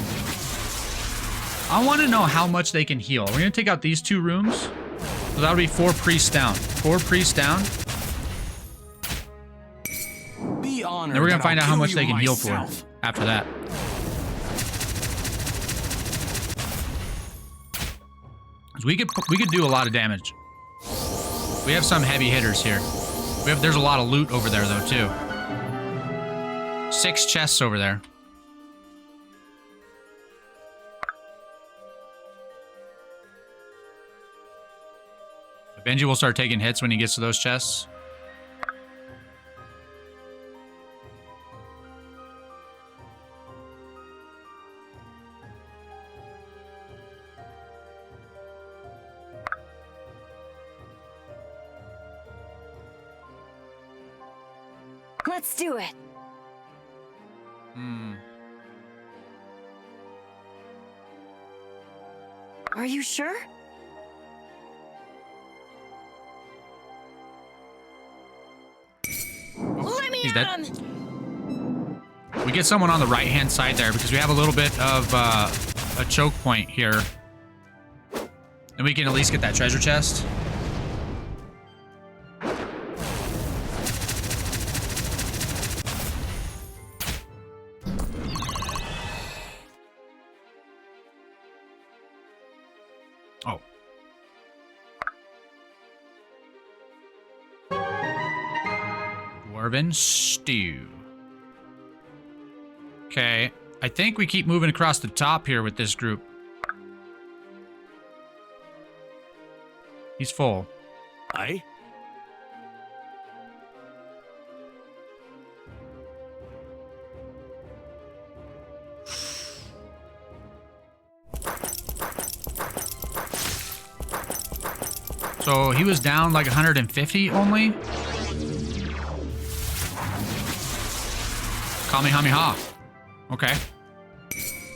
I want to know how much they can heal. We're going to take out these two rooms. So that would be 4 priests down. 4 priests down. Be honored. Then we're going to and find I'll out how kill much you they can heal for myself. after that. 'Cause we could do a lot of damage. We have some heavy hitters here. There's a lot of loot over there though too. 6 chests over there. Benji will start taking hits when he gets to those chests. Let's do it. Are you sure? Let me He's at dead. him! We get someone on the right-hand side there because we have a little bit of a choke point here. And we can at least get that treasure chest. Oh. Dwarven stew. Okay, I think we keep moving across the top here with this group. He's full. Aye? So he was down like 150 only? Kamehameha. Okay.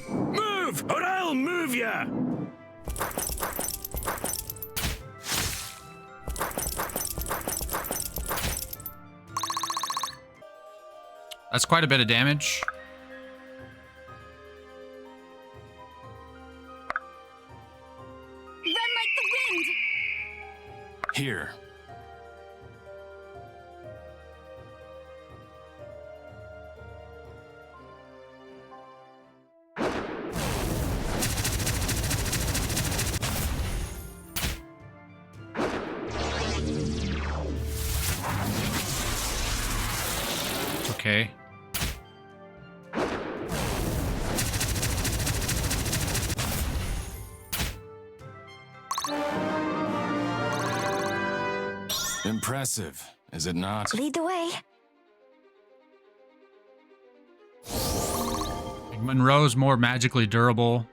Move, or I'll move ya! That's quite a bit of damage. Run like the wind. Here. Okay. Impressive, is it not? Lead the way. Monroe's more magically durable.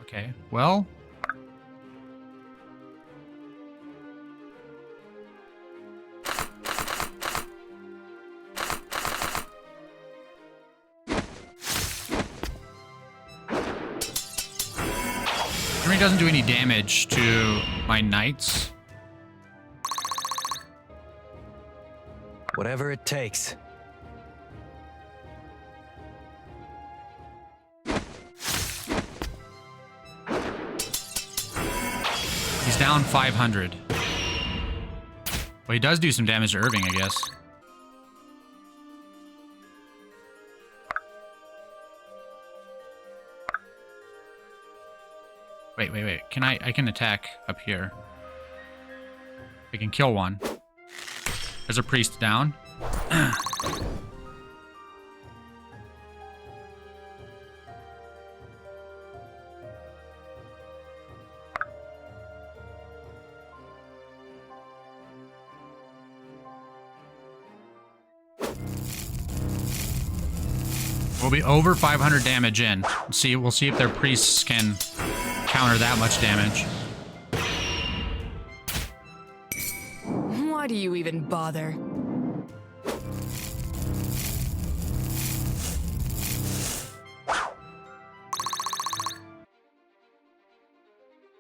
Okay, well. Henry doesn't do any damage to my knights. Whatever it takes. He's down 500. Well, he does do some damage to Irving, I guess. Wait. I can attack up here. I can kill one. There's a priest down. We'll be over 500 damage in. We'll see if their priests can counter that much damage. Why do you even bother?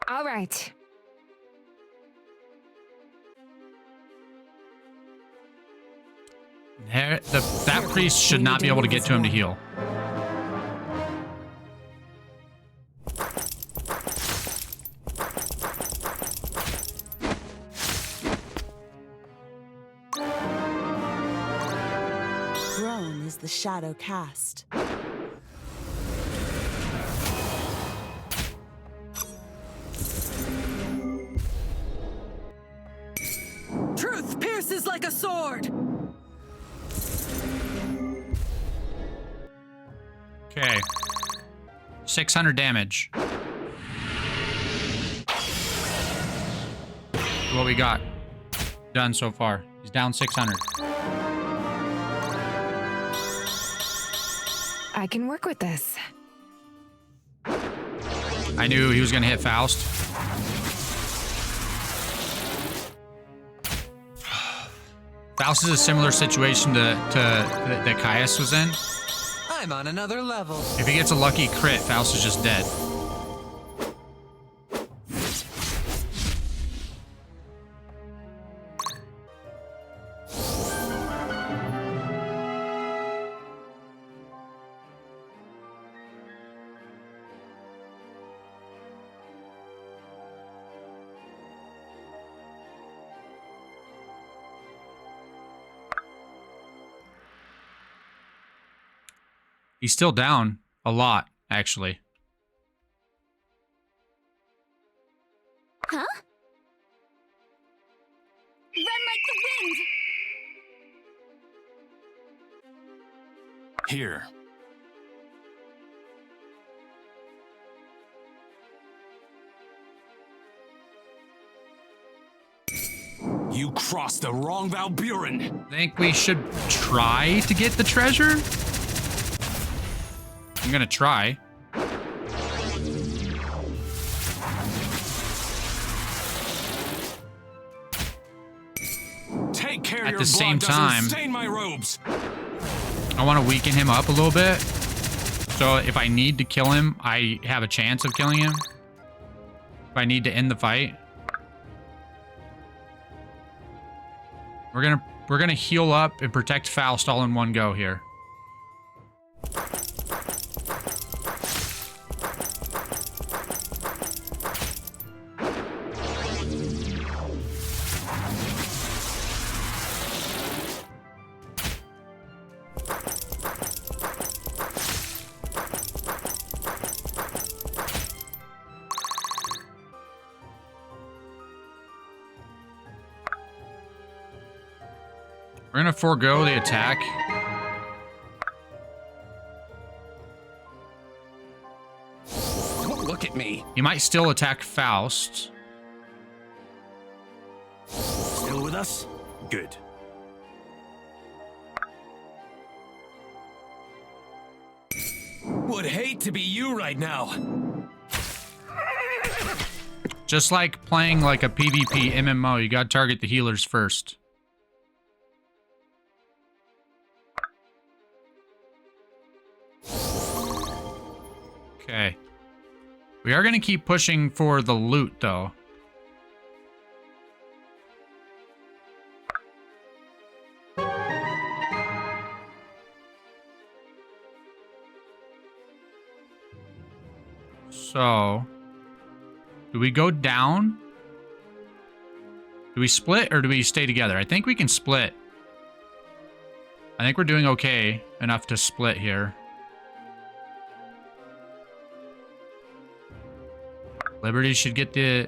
All right. That priest should not be able to get to him to heal. Throne is the shadow cast. Truth pierces like a sword. Okay. 600 damage. What we got done so far. He's down 600. I can work with this. I knew he was going to hit Faust. Faust is a similar situation that Caius was in. I'm on another level. If he gets a lucky crit, Faust is just dead. He's still down a lot, actually. Huh? Run like the wind! Here. You crossed the wrong val'myren. Think we should try to get the treasure? I'm gonna try. Take care At your the same blood doesn't time, stain my robes. I want to weaken him up a little bit. So if I need to kill him, I have a chance of killing him. If I need to end the fight. We're gonna heal up and protect Faust all in one go here. We're gonna forego the attack. Don't look at me. He might still attack Faust. Still with us? Good. Would hate to be you right now. Just like playing like a PvP MMO, you gotta target the healers first. Okay. We are gonna keep pushing for the loot, though. So, do we go down? Do we split or do we stay together? I think we can split. I think we're doing okay enough to split here. Liberty should get the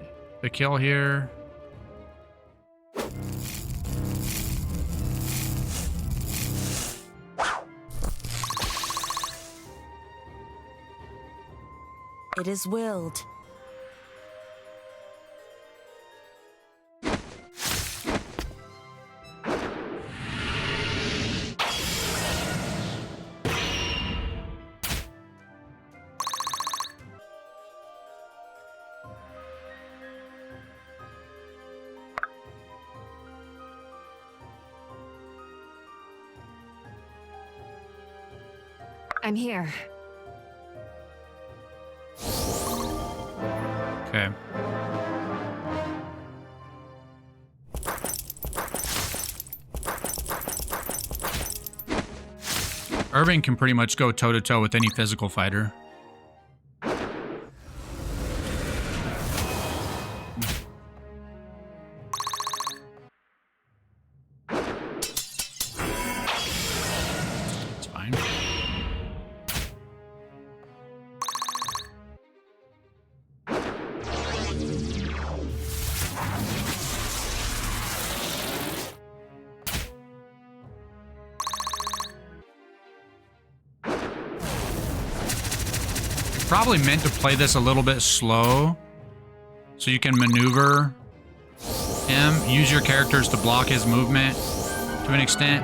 kill here. It is willed. I'm here. Okay. Irving can pretty much go toe-to-toe with any physical fighter. It's fine. Probably meant to play this a little bit slow so you can maneuver him, use your characters to block his movement to an extent.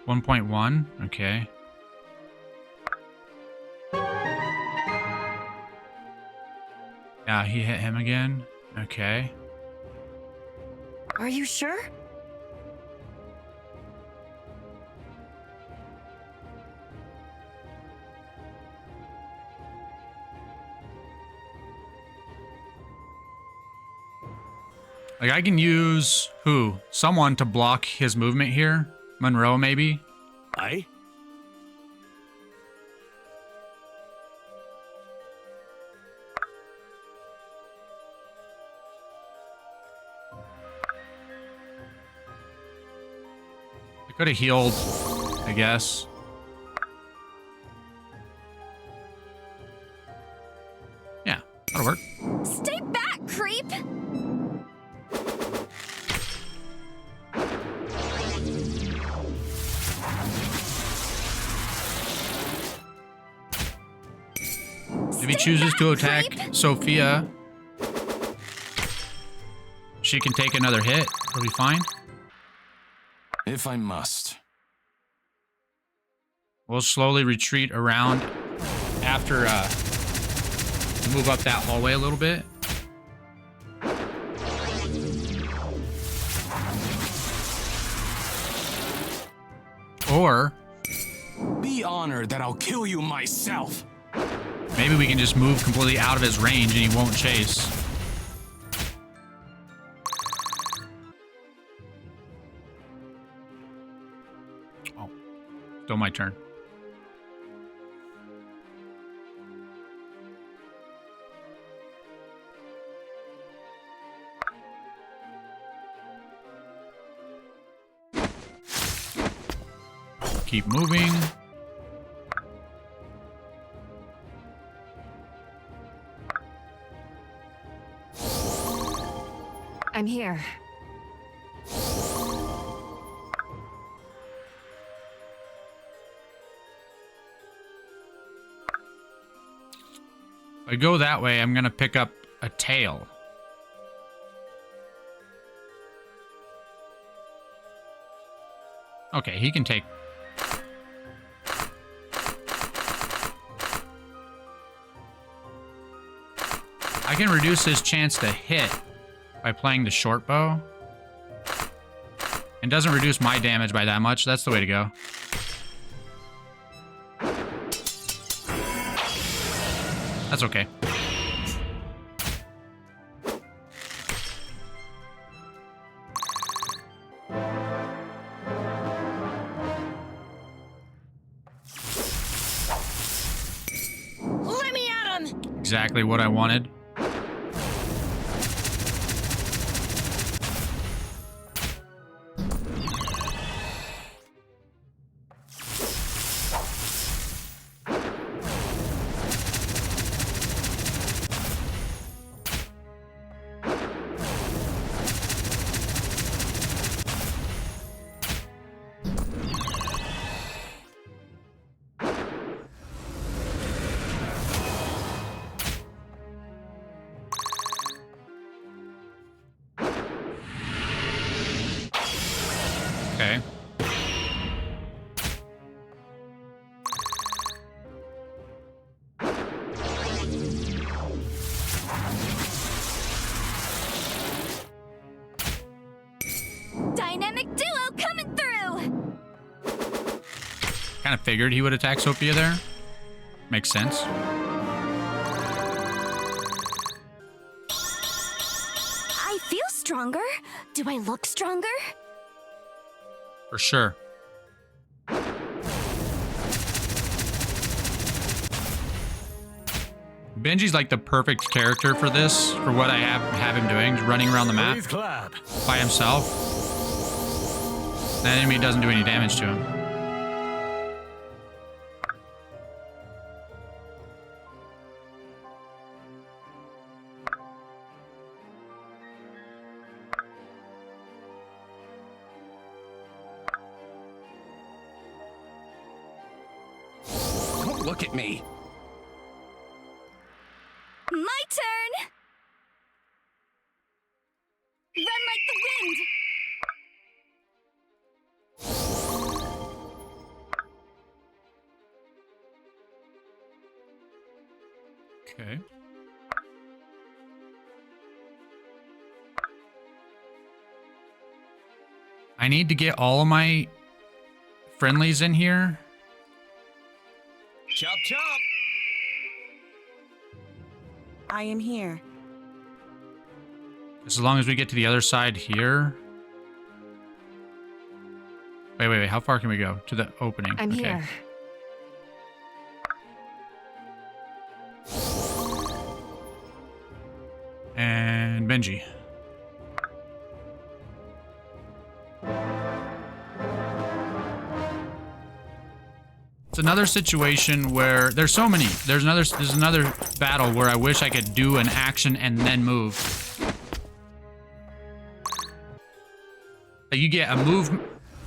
1.1, okay. Yeah, he hit him again. Okay. Are you sure? Like, I can use who? Someone to block his movement here. Monroe, maybe? Aye? I could have healed, I guess. Yeah, I That'll work. Stay back, creep! If he chooses to attack Sophia, she can take another hit. It'll be fine. If I must. We'll slowly retreat around after move up that hallway a little bit. Or Be honored that I'll kill you myself. maybe we can just move completely out of his range and he won't chase. Oh, still my turn. Keep moving. I'm here. If I go that way, I'm gonna pick up a tail. Okay, he can take... I can reduce his chance to hit by playing the short bow. And doesn't reduce my damage by that much. That's the way to go. That's okay. Let me at him! Exactly what I wanted. Okay. Dynamic duo coming through! Kind of figured he would attack Sophia there. Makes sense. I feel stronger. Do I look stronger? For sure. Benji's like the perfect character for this, for what I have him doing, just running around the map Please clap. by himself. That enemy doesn't do any damage to him. Don't look at me. My turn! Run like the wind! Okay. I need to get all of my friendlies in here. Chop chop. I am here. As long as we get to the other side here. Wait. How far can we go? To the opening. I'm Okay. here. And Benji. It's another situation where there's so many. There's another battle where I wish I could do an action and then move. You get a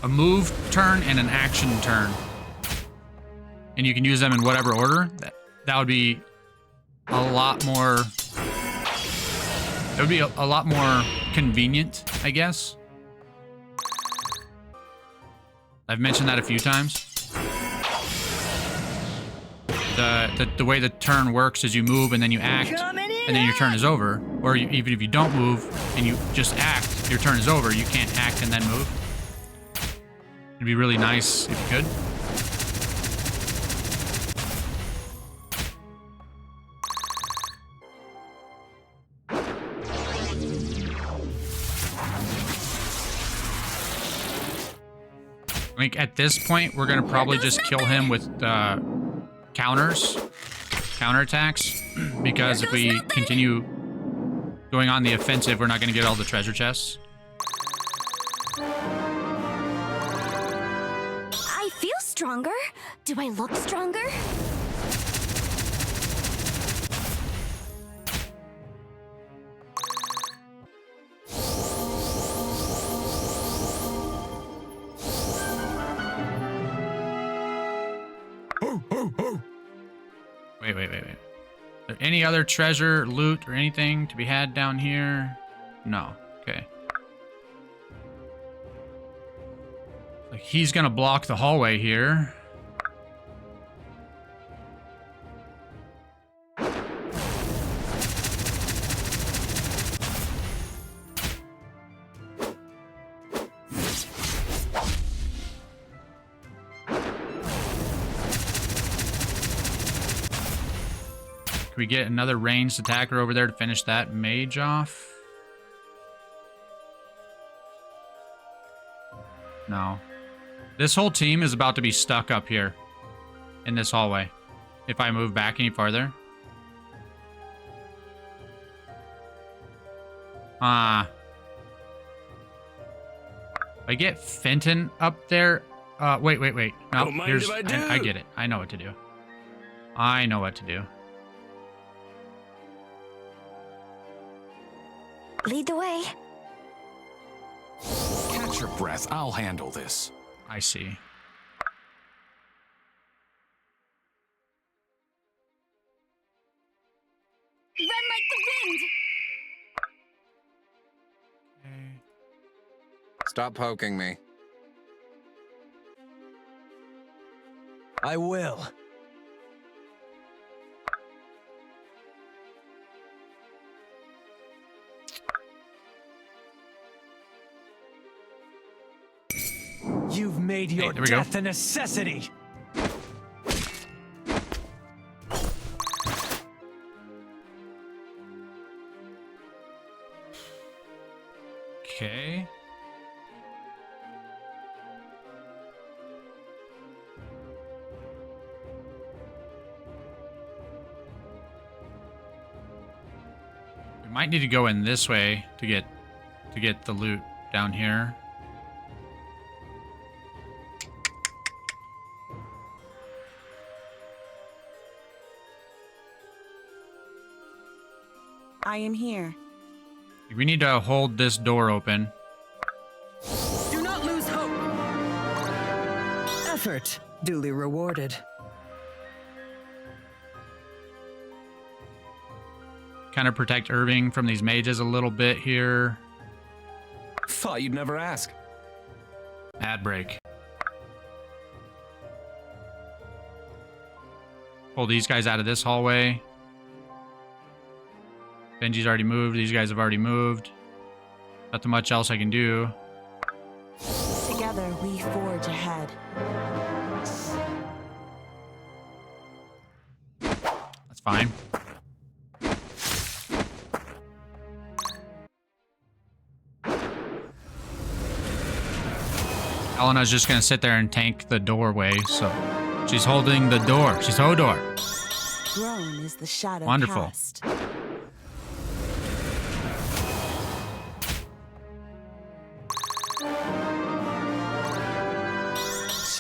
move turn and an action turn, and you can use them in whatever order. That would be a lot more. It would be a lot more convenient, I guess. I've mentioned that a few times. The way the turn works is you move and then you act, and then your turn is over. Or even if you don't move and you just act, your turn is over. You can't act and then move. It'd be really nice if you could. I think at this point, we're gonna probably just kill him with counterattacks, because if we continue going on the offensive, we're not gonna get all the treasure chests. I feel stronger. Do I look stronger? Wait. Is there any other treasure, loot, or anything to be had down here? No. Okay. Like he's gonna block the hallway here. Can we get another ranged attacker over there to finish that mage off? No. This whole team is about to be stuck up here in this hallway if I move back any farther. If I get Fenton up there. Wait. No, Don't mind here's. if I do. I get it. I know what to do. I know what to do. Lead the way. Catch your breath. I'll handle this. I see. Run like the wind. Stop poking me. I will. You've made your there we go. death a necessity. Okay. We might need to go in this way to get the loot down here. I am here. We need to hold this door open. Do not lose hope. Effort duly rewarded. Kind of protect Irving from these mages a little bit here. Thought you'd never ask. Ad break. Pull these guys out of this hallway. Benji's already moved. These guys have already moved. Nothing much else I can do. Together we forge ahead. That's fine. Elena's just gonna sit there and tank the doorway, so she's holding the door. She's Hodor. Grown is the shadow Wonderful. cast.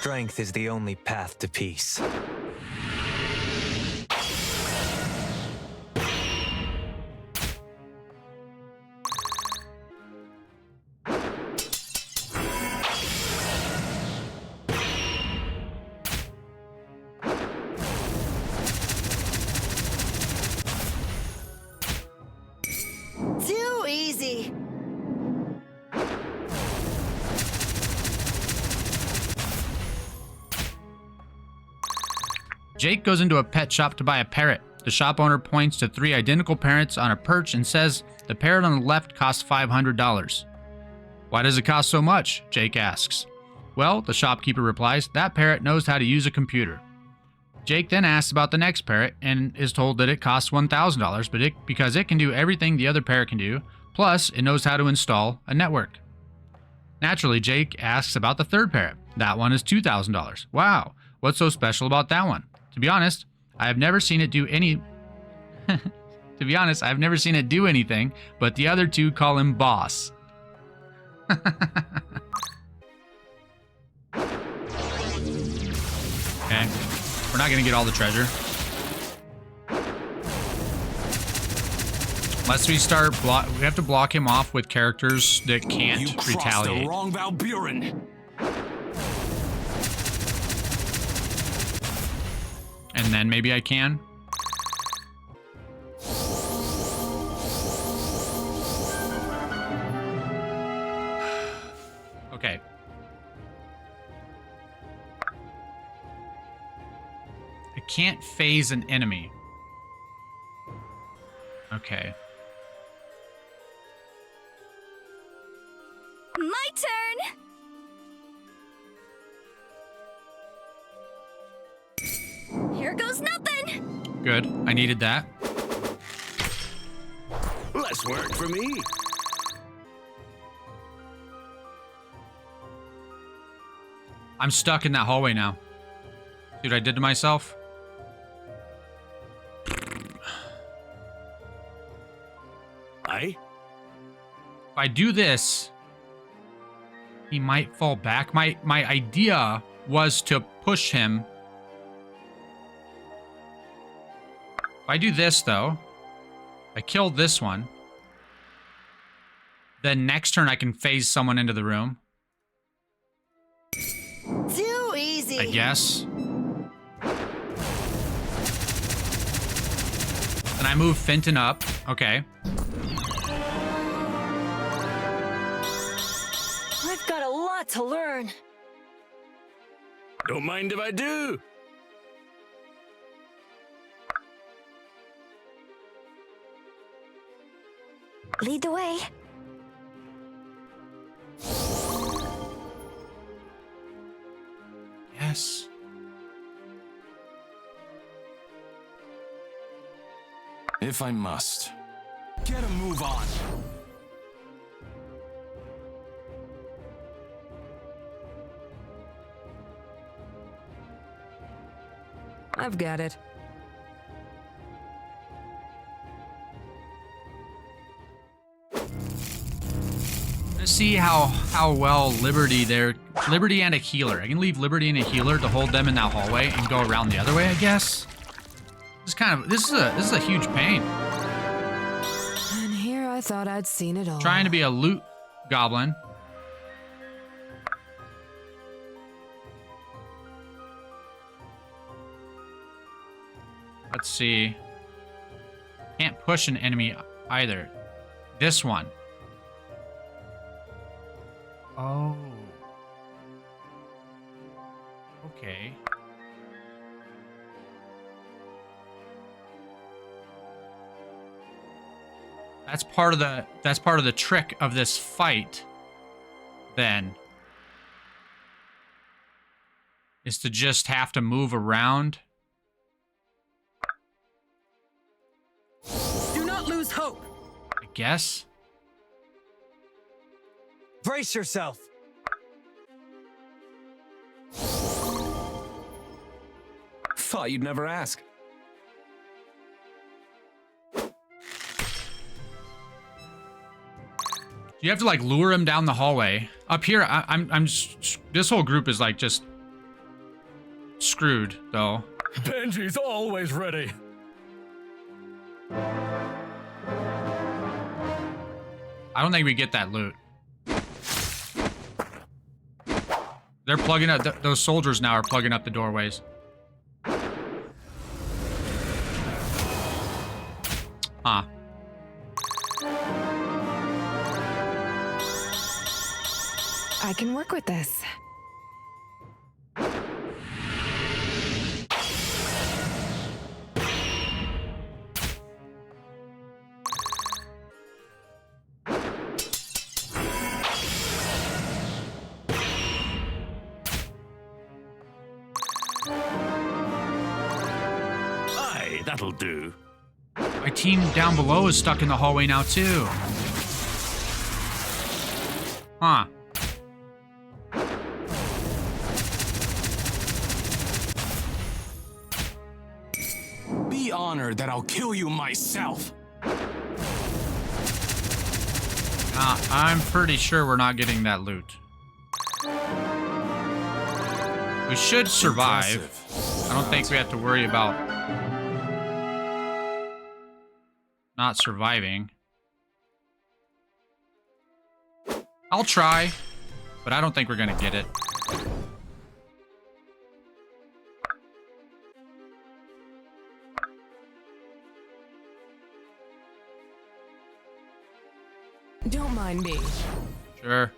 Strength is the only path to peace. Too easy. Jake goes into a pet shop to buy a parrot. The shop owner points to 3 identical parrots on a perch and says the parrot on the left costs $500. Why does it cost so much? Jake asks. Well, the shopkeeper replies, that parrot knows how to use a computer. Jake then asks about the next parrot and is told that it costs $1,000 because it can do everything the other parrot can do, plus it knows how to install a network. Naturally, Jake asks about the third parrot. That one is $2,000. Wow, what's so special about that one? To be honest, I have never seen it do any... To be honest, I've never seen it do anything, but the other 2 call him boss. Okay. We're not gonna get all the treasure. Unless we start we have to block him off with characters that can't You crossed retaliate. the wrong val'myren. And then maybe I can. Okay. I can't phase an enemy. Okay. My turn! Here goes nothing! Good. I needed that. Less work for me. I'm stuck in that hallway now. See what I did to myself? Aye? If I do this, he might fall back. My idea was to push him. If I do this, though, I kill this one. Then next turn I can phase someone into the room. Too easy. I guess. And I move Fenton up. Okay. I've got a lot to learn. Don't mind if I do. Lead the way. Yes. If I must. Get a move on. I've got it. Let's see how well Liberty and a healer. I can leave Liberty and a healer to hold them in that hallway and go around the other way, I guess. This is a huge pain. And here I thought I'd seen it all. Trying to be a loot goblin. Let's see. Can't push an enemy either. This one. Oh. Okay. That's part of the trick of this fight, then. Is to just have to move around. Do not lose hope. I guess. Brace yourself. Thought you'd never ask. You have to like lure him down the hallway. Up here, I'm this whole group is like just screwed, though. Benji's always ready. I don't think we get that loot. They're plugging up. Those soldiers now are plugging up the doorways. Huh. I can work with this. Aye, that'll do. My team down below is stuck in the hallway now, too. Huh. Be honored that I'll kill you myself. I'm pretty sure we're not getting that loot. We should survive. Impressive. I don't think we have to worry about not surviving. I'll try, but I don't think we're gonna get it. Don't mind me. Sure.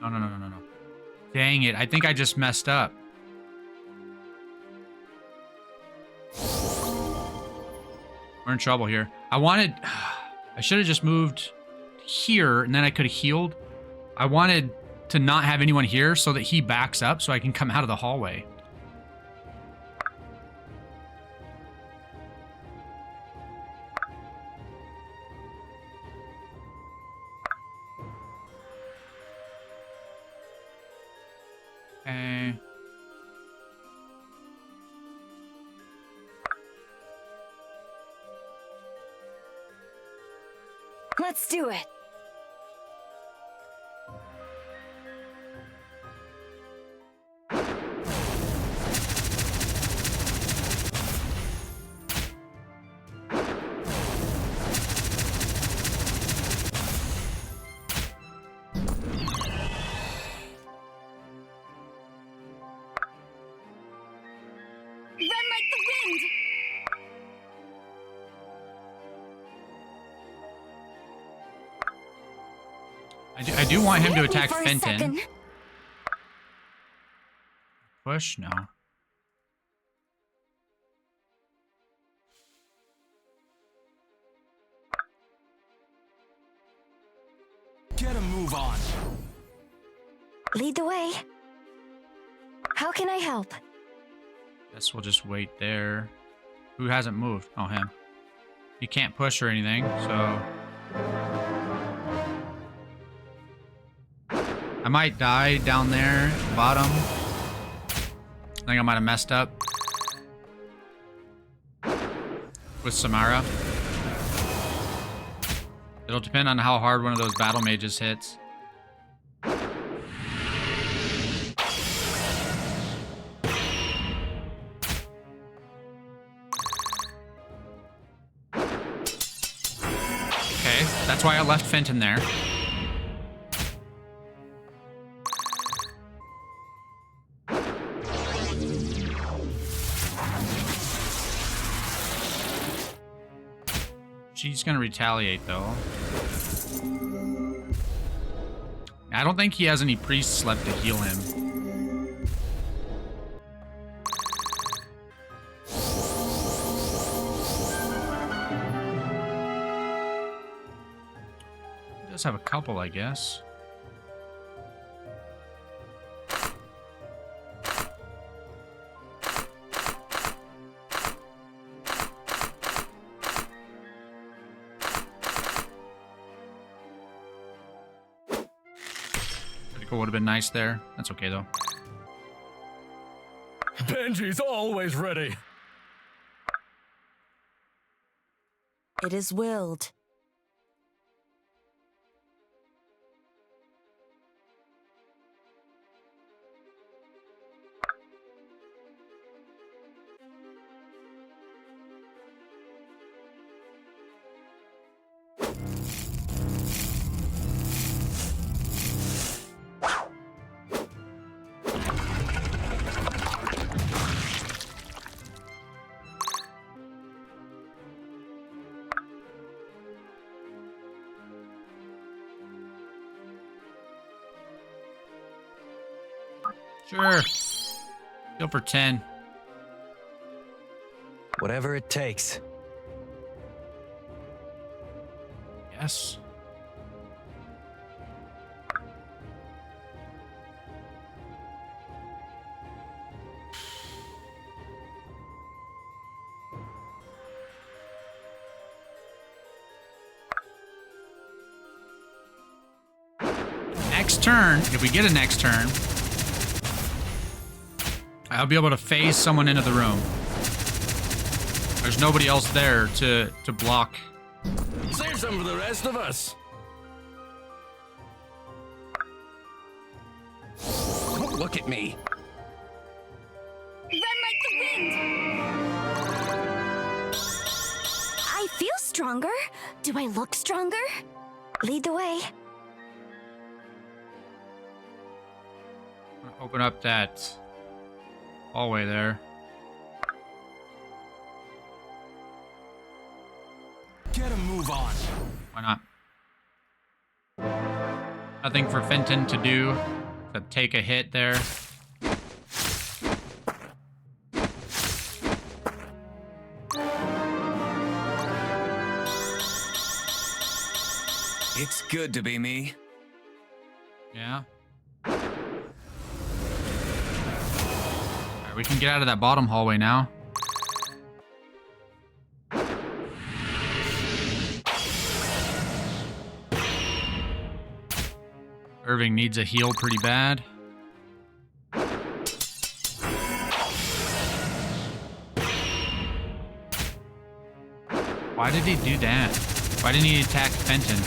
No. Dang it, I think I just messed up. We're in trouble here. I should have just moved here and then I could have healed. I wanted to not have anyone here so that he backs up so I can come out of the hallway. Okay. Let's do it. Run like the wind. I do want him to Hit me attack for a Fenton. second. Push? No. Get a move on. Lead the way. How can I help? Guess we'll just wait there. Who hasn't moved? Oh, him. He can't push or anything, so... I might die down there at the bottom. I think I might have messed up with Samara. It'll depend on how hard one of those battle mages hits. Okay, that's why I left Fenton there. She's gonna retaliate, though. I don't think he has any priests left to heal him. He does have a couple, I guess. Would have been nice there. That's okay, though. Benji's always ready. It is willed. Sure. Heal for 10. Whatever it takes. Yes. Next turn, if we get a next turn, I'll be able to phase someone into the room. There's nobody else there to block. Save some for the rest of us. Don't look at me. Run like the wind. I feel stronger. Do I look stronger? Lead the way. Open up that hallway there. Get a move on. Why not? Nothing for Fenton to do except take a hit there. It's good to be me. Yeah. Alright, we can get out of that bottom hallway now. Irving needs a heal pretty bad. Why did he do that? Why didn't he attack Fenton?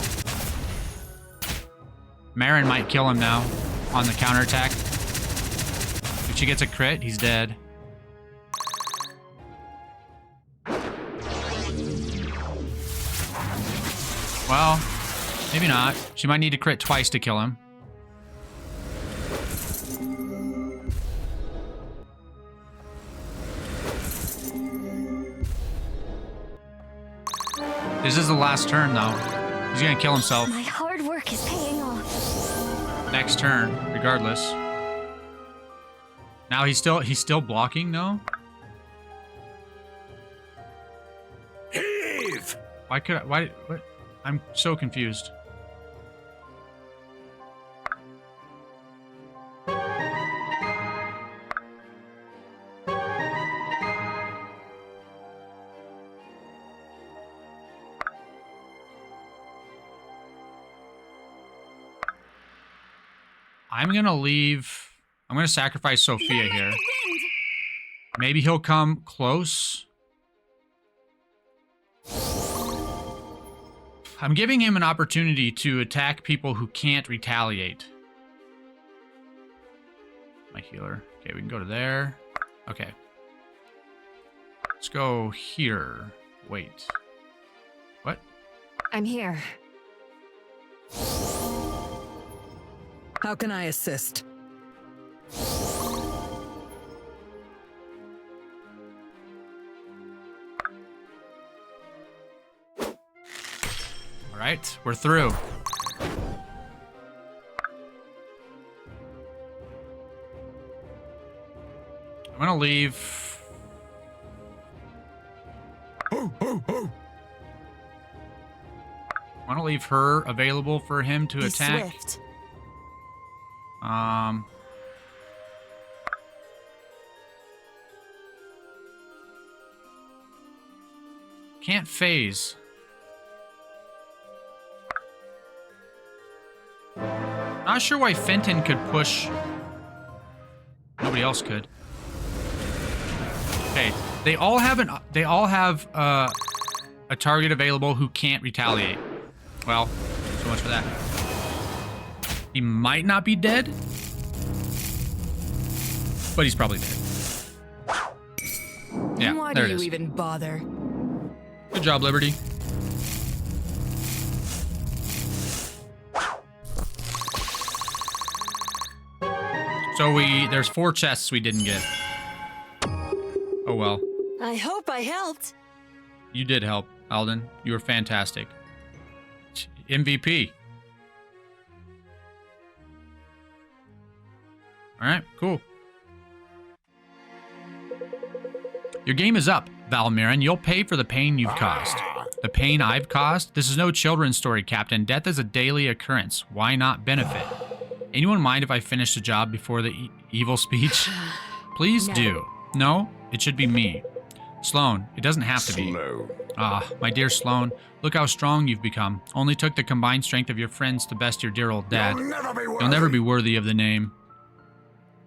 Myren might kill him now on the counterattack. If she gets a crit, he's dead. Well, maybe not. She might need to crit twice to kill him. This is the last turn, though. He's gonna kill himself My hard work is paying off. next turn, regardless. Now he's still blocking, no? Heave! What? I'm so confused. I'm gonna sacrifice Sophia Run like here. the wind. Maybe he'll come close. I'm giving him an opportunity to attack people who can't retaliate. My healer. Okay, we can go to there. Okay. Let's go here. Wait. What? I'm here. How can I assist? All right, we're through. I'm gonna leave. Ho, ho, ho! I want to leave her available for him to Be attack. swift. Can't phase. Not sure why Fenton could push. Nobody else could. Okay, they all have a target available who can't retaliate. Well, so much for that. He might not be dead, but he's probably dead. Yeah, Why there do it you is. even bother? Good job, Liberty. So there's 4 chests we didn't get. Oh well. I hope I helped. You did help, Alden. You were fantastic. MVP. All right, cool. Your game is up, val'myren. You'll pay for the pain you've caused. The pain I've caused? This is no children's story, Captain. Death is a daily occurrence. Why not benefit? Anyone mind if I finish the job before the evil speech? Please do. No, it should be me. Sloane, it doesn't have to be. Ah, my dear Sloane, look how strong you've become. Only took the combined strength of your friends to best your dear old dad. You'll never be worthy of the name.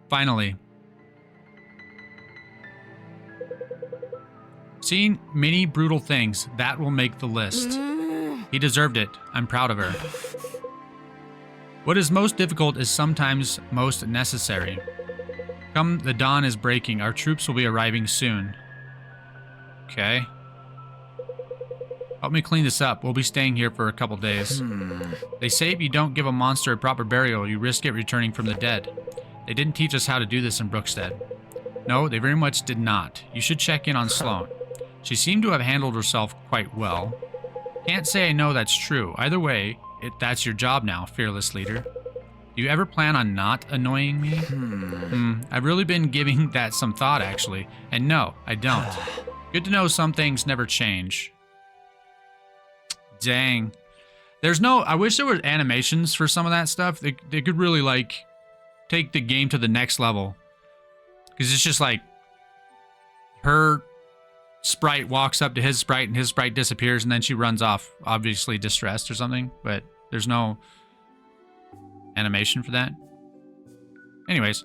Finally. Seen many brutal things, that will make the list. He deserved it. I'm proud of her. What is most difficult is sometimes most necessary. Come, the dawn is breaking. Our troops will be arriving soon. Okay. Help me clean this up. We'll be staying here for a couple days. They say if you don't give a monster a proper burial, you risk it returning from the dead. They didn't teach us how to do this in Brookstead. No, they very much did not. You should check in on Sloane. She seemed to have handled herself quite well. Can't say I know that's true. Either way, that's your job now, fearless leader. Do you ever plan on not annoying me? I've really been giving that some thought, actually. And no, I don't. Good to know some things never change. Dang. There's no... I wish there were animations for some of that stuff. They could really, like, take the game to the next level. Because it's just like... her sprite walks up to his sprite and his sprite disappears and then she runs off, obviously distressed or something. But there's no animation for that. Anyways.